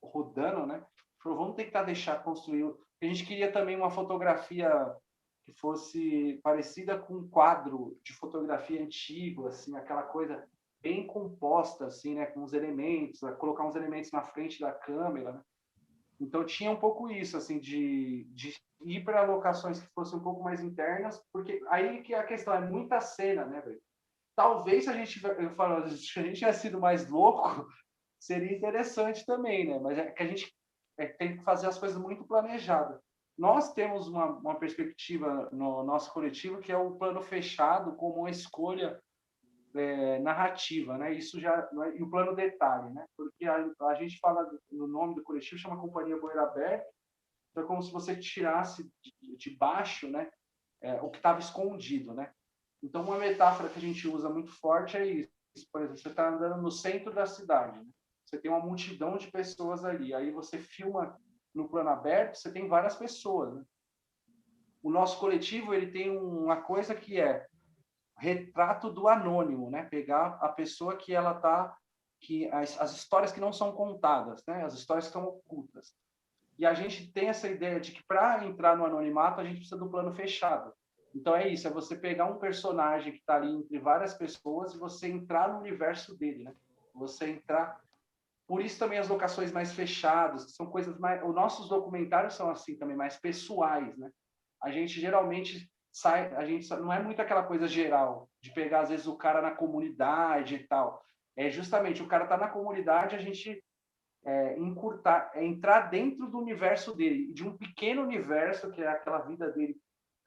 rodando, né? Falou, vamos tentar deixar construir. A gente queria também uma fotografia que fosse parecida com um quadro de fotografia antigo, assim, aquela coisa bem composta, assim, né, com os elementos, colocar uns elementos na frente da câmera, né? Então tinha um pouco isso, assim, de ir para locações que fossem um pouco mais internas, porque aí que a questão é muita cena, né, velho? Talvez se a gente, eu falo, se a gente tivesse sido mais louco, seria interessante também, né? Mas é que a gente tem que fazer as coisas muito planejadas. Nós temos uma perspectiva no nosso coletivo que é o plano fechado como uma escolha narrativa, né? Isso já e o plano detalhe, né? Porque a gente fala no nome do coletivo, chama Companhia Boeira Aberta, então é como se você tirasse de baixo, né? O que estava escondido, né? Então uma metáfora que a gente usa muito forte é isso. Por exemplo, você está andando no centro da cidade, né? Você tem uma multidão de pessoas ali, aí você filma no plano aberto, você tem várias pessoas, né? O nosso coletivo, ele tem uma coisa que é retrato do anônimo, né? Pegar a pessoa que ela tá, que as histórias que não são contadas, né? As histórias que estão ocultas. E a gente tem essa ideia de que para entrar no anonimato a gente precisa do plano fechado. Então é isso, é você pegar um personagem que está ali entre várias pessoas e você entrar no universo dele, né? Você entrar. Por isso também as locações mais fechadas, que são coisas mais. Os nossos documentários são assim também, mais pessoais, né? A gente geralmente a gente não é muito aquela coisa geral de pegar às vezes o cara na comunidade e tal. É justamente o cara tá na comunidade, a gente encurtar, entrar dentro do universo dele, de um pequeno universo que é aquela vida dele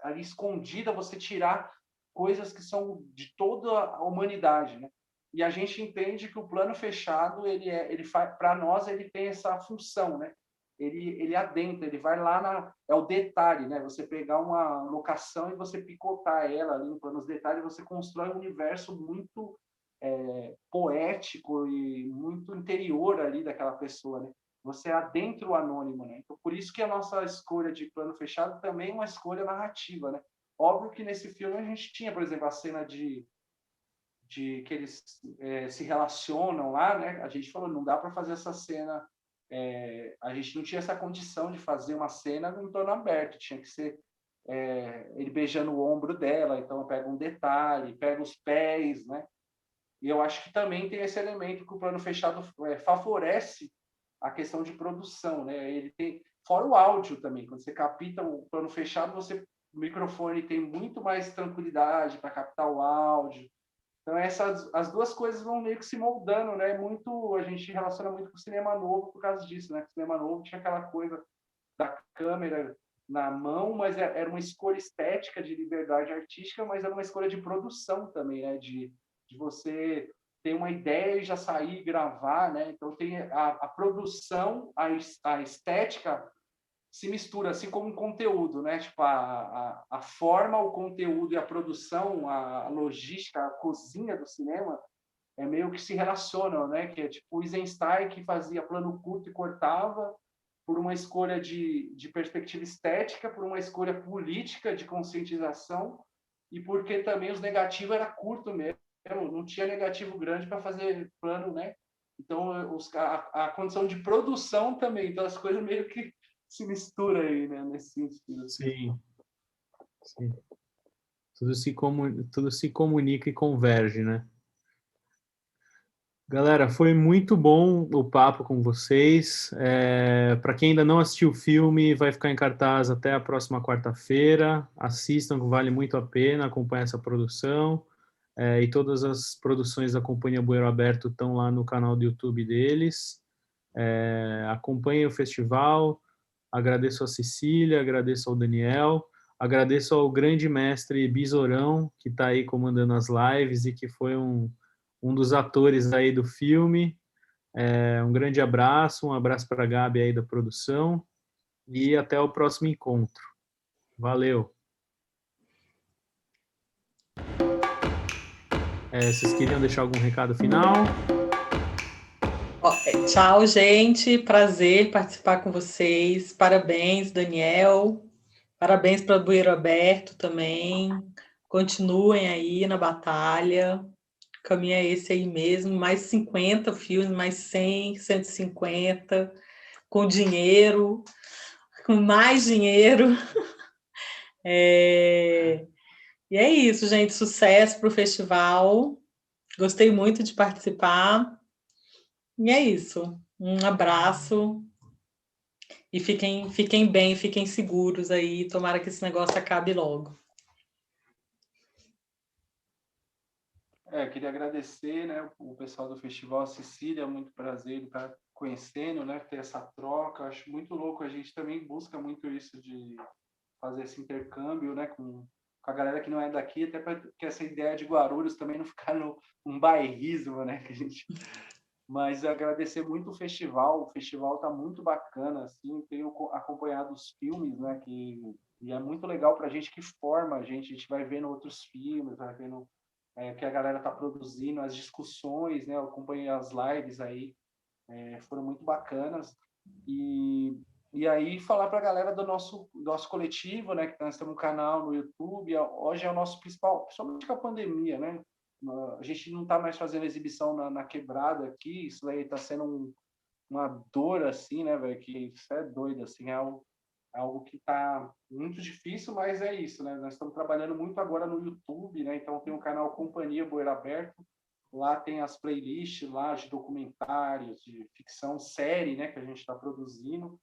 ali escondida, você tirar coisas que são de toda a humanidade, né? E a gente entende que o plano fechado ele faz, para nós ele tem essa função, né? Ele adentra, ele vai lá é o detalhe, né? Você pegar uma locação e você picotar ela ali no plano dos detalhes, você constrói um universo muito poético e muito interior ali daquela pessoa, né? Você adentra o anônimo, né? Então, por isso que a nossa escolha de plano fechado também é uma escolha narrativa, né? Óbvio que nesse filme a gente tinha, por exemplo, a cena de que eles se relacionam lá, né? A gente falou, não dá para fazer essa cena a gente não tinha essa condição de fazer uma cena em plano aberto, tinha que ser ele beijando o ombro dela, então pega um detalhe, pega os pés, né? E eu acho que também tem esse elemento que o plano fechado favorece a questão de produção, né? Ele tem, fora o áudio também, quando você capta o plano fechado, o microfone tem muito mais tranquilidade para captar o áudio. Então as duas coisas vão meio que se moldando, né? A gente relaciona muito com o cinema novo por causa disso, né? O cinema novo tinha aquela coisa da câmera na mão, mas era uma escolha estética de liberdade artística, mas era uma escolha de produção também, né? De você ter uma ideia e já sair e gravar, né? Então tem a produção, a estética se mistura, assim como um conteúdo, né? Tipo, a forma, o conteúdo e a produção, a logística, a cozinha do cinema meio que se relacionam, né? Que é tipo o Eisenstein, que fazia plano curto e cortava por uma escolha de perspectiva estética, por uma escolha política de conscientização e porque também os negativos era curto mesmo, não tinha negativo grande para fazer plano, né? Então a condição de produção também, então as coisas meio que se misturam aí, né? Nesse sentido. Sim. Tudo se comunica e converge, né? Galera, foi muito bom o papo com vocês. Para quem ainda não assistiu o filme, vai ficar em cartaz até a próxima quarta-feira. Assistam, que vale muito a pena acompanhar essa produção. E todas as produções da Companhia Bueiro Aberto estão lá no canal do YouTube deles. Acompanhem o festival. Agradeço a Cecília, agradeço ao Daniel, agradeço ao grande mestre Bisorão, que está aí comandando as lives e que foi um dos atores aí do filme. Um grande abraço, um abraço para a Gabi aí da produção e até o próximo encontro. Valeu! Vocês queriam deixar algum recado final? Tchau, gente. Prazer participar com vocês. Parabéns, Daniel. Parabéns para o Bueiro Aberto também. Continuem aí na batalha. O caminho é esse aí mesmo. Mais 50 filmes, mais 100, 150, com dinheiro, com mais dinheiro. E é isso, gente. Sucesso para o festival. Gostei muito de participar. E é isso. Um abraço. E fiquem bem, fiquem seguros aí. Tomara que esse negócio acabe logo. Eu queria agradecer, né, o pessoal do festival, a Cecília, muito prazer estar conhecendo, né, ter essa troca. Acho muito louco, a gente também busca muito isso de fazer esse intercâmbio, né, com a galera que não é daqui, até para que essa ideia de Guarulhos também não ficar num bairrismo, né, que a gente... Mas agradecer muito o festival está muito bacana, assim, tenho acompanhado os filmes, né, e é muito legal para a gente que forma a gente vai vendo outros filmes, vai vendo que a galera está produzindo, as discussões, né, eu acompanhei as lives aí, foram muito bacanas, e aí falar para a galera do nosso coletivo, né, que nós temos um canal no YouTube, hoje é o nosso principal, principalmente com a pandemia, né, a gente não está mais fazendo exibição na quebrada aqui, isso aí está sendo uma dor, assim, né, velho, que isso é doido, assim, é algo que está muito difícil, mas é isso, né, nós estamos trabalhando muito agora no YouTube, né, então tem o canal Companhia Bueiro Aberto, lá tem as playlists lá de documentários, de ficção, série, né, que a gente está produzindo,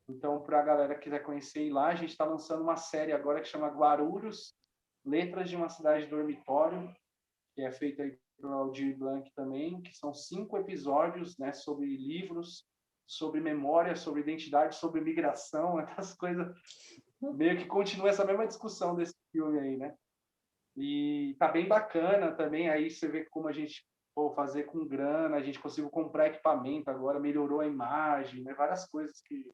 então para a galera que quiser conhecer ir lá, a gente está lançando uma série agora que chama Guarulhos, Letras de uma Cidade Dormitório, que é feita aí pelo Aldir Blanc também, que são 5 episódios, né, sobre livros, sobre memória, sobre identidade, sobre migração, essas coisas, meio que continua essa mesma discussão desse filme aí, né? E tá bem bacana também, aí você vê como a gente fazer com grana, a gente conseguiu comprar equipamento agora, melhorou a imagem, né, várias coisas que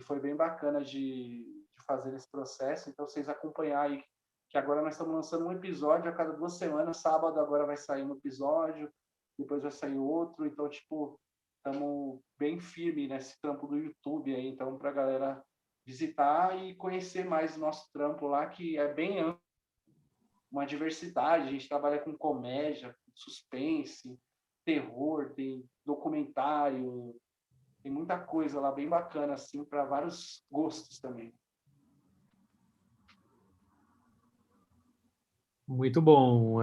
foi bem bacana de fazer esse processo, então vocês acompanhar aí, que agora nós estamos lançando um episódio a cada 2 semanas, sábado agora vai sair um episódio, depois vai sair outro, então, tipo, estamos bem firme nesse trampo do YouTube aí, então, para a galera visitar e conhecer mais o nosso trampo lá, que é bem amplo, uma diversidade, a gente trabalha com comédia, suspense, terror, tem documentário, Tem muita coisa lá bem bacana, assim, para vários gostos também. Muito bom.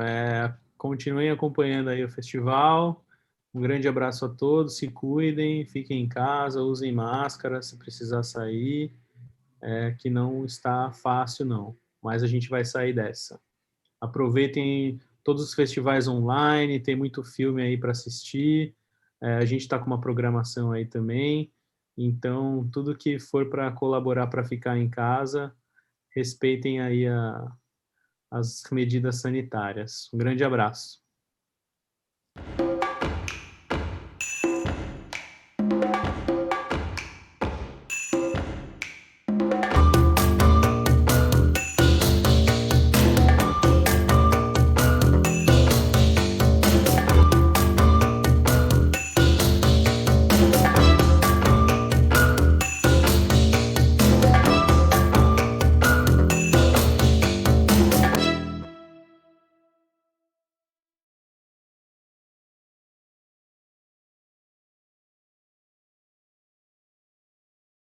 Continuem acompanhando aí o festival. Um grande abraço a todos, se cuidem, fiquem em casa, usem máscara se precisar sair, que não está fácil não, mas a gente vai sair dessa. Aproveitem todos os festivais online, tem muito filme aí para assistir, a gente está com uma programação aí também, então tudo que for para colaborar para ficar em casa, respeitem aí as medidas sanitárias. Um grande abraço.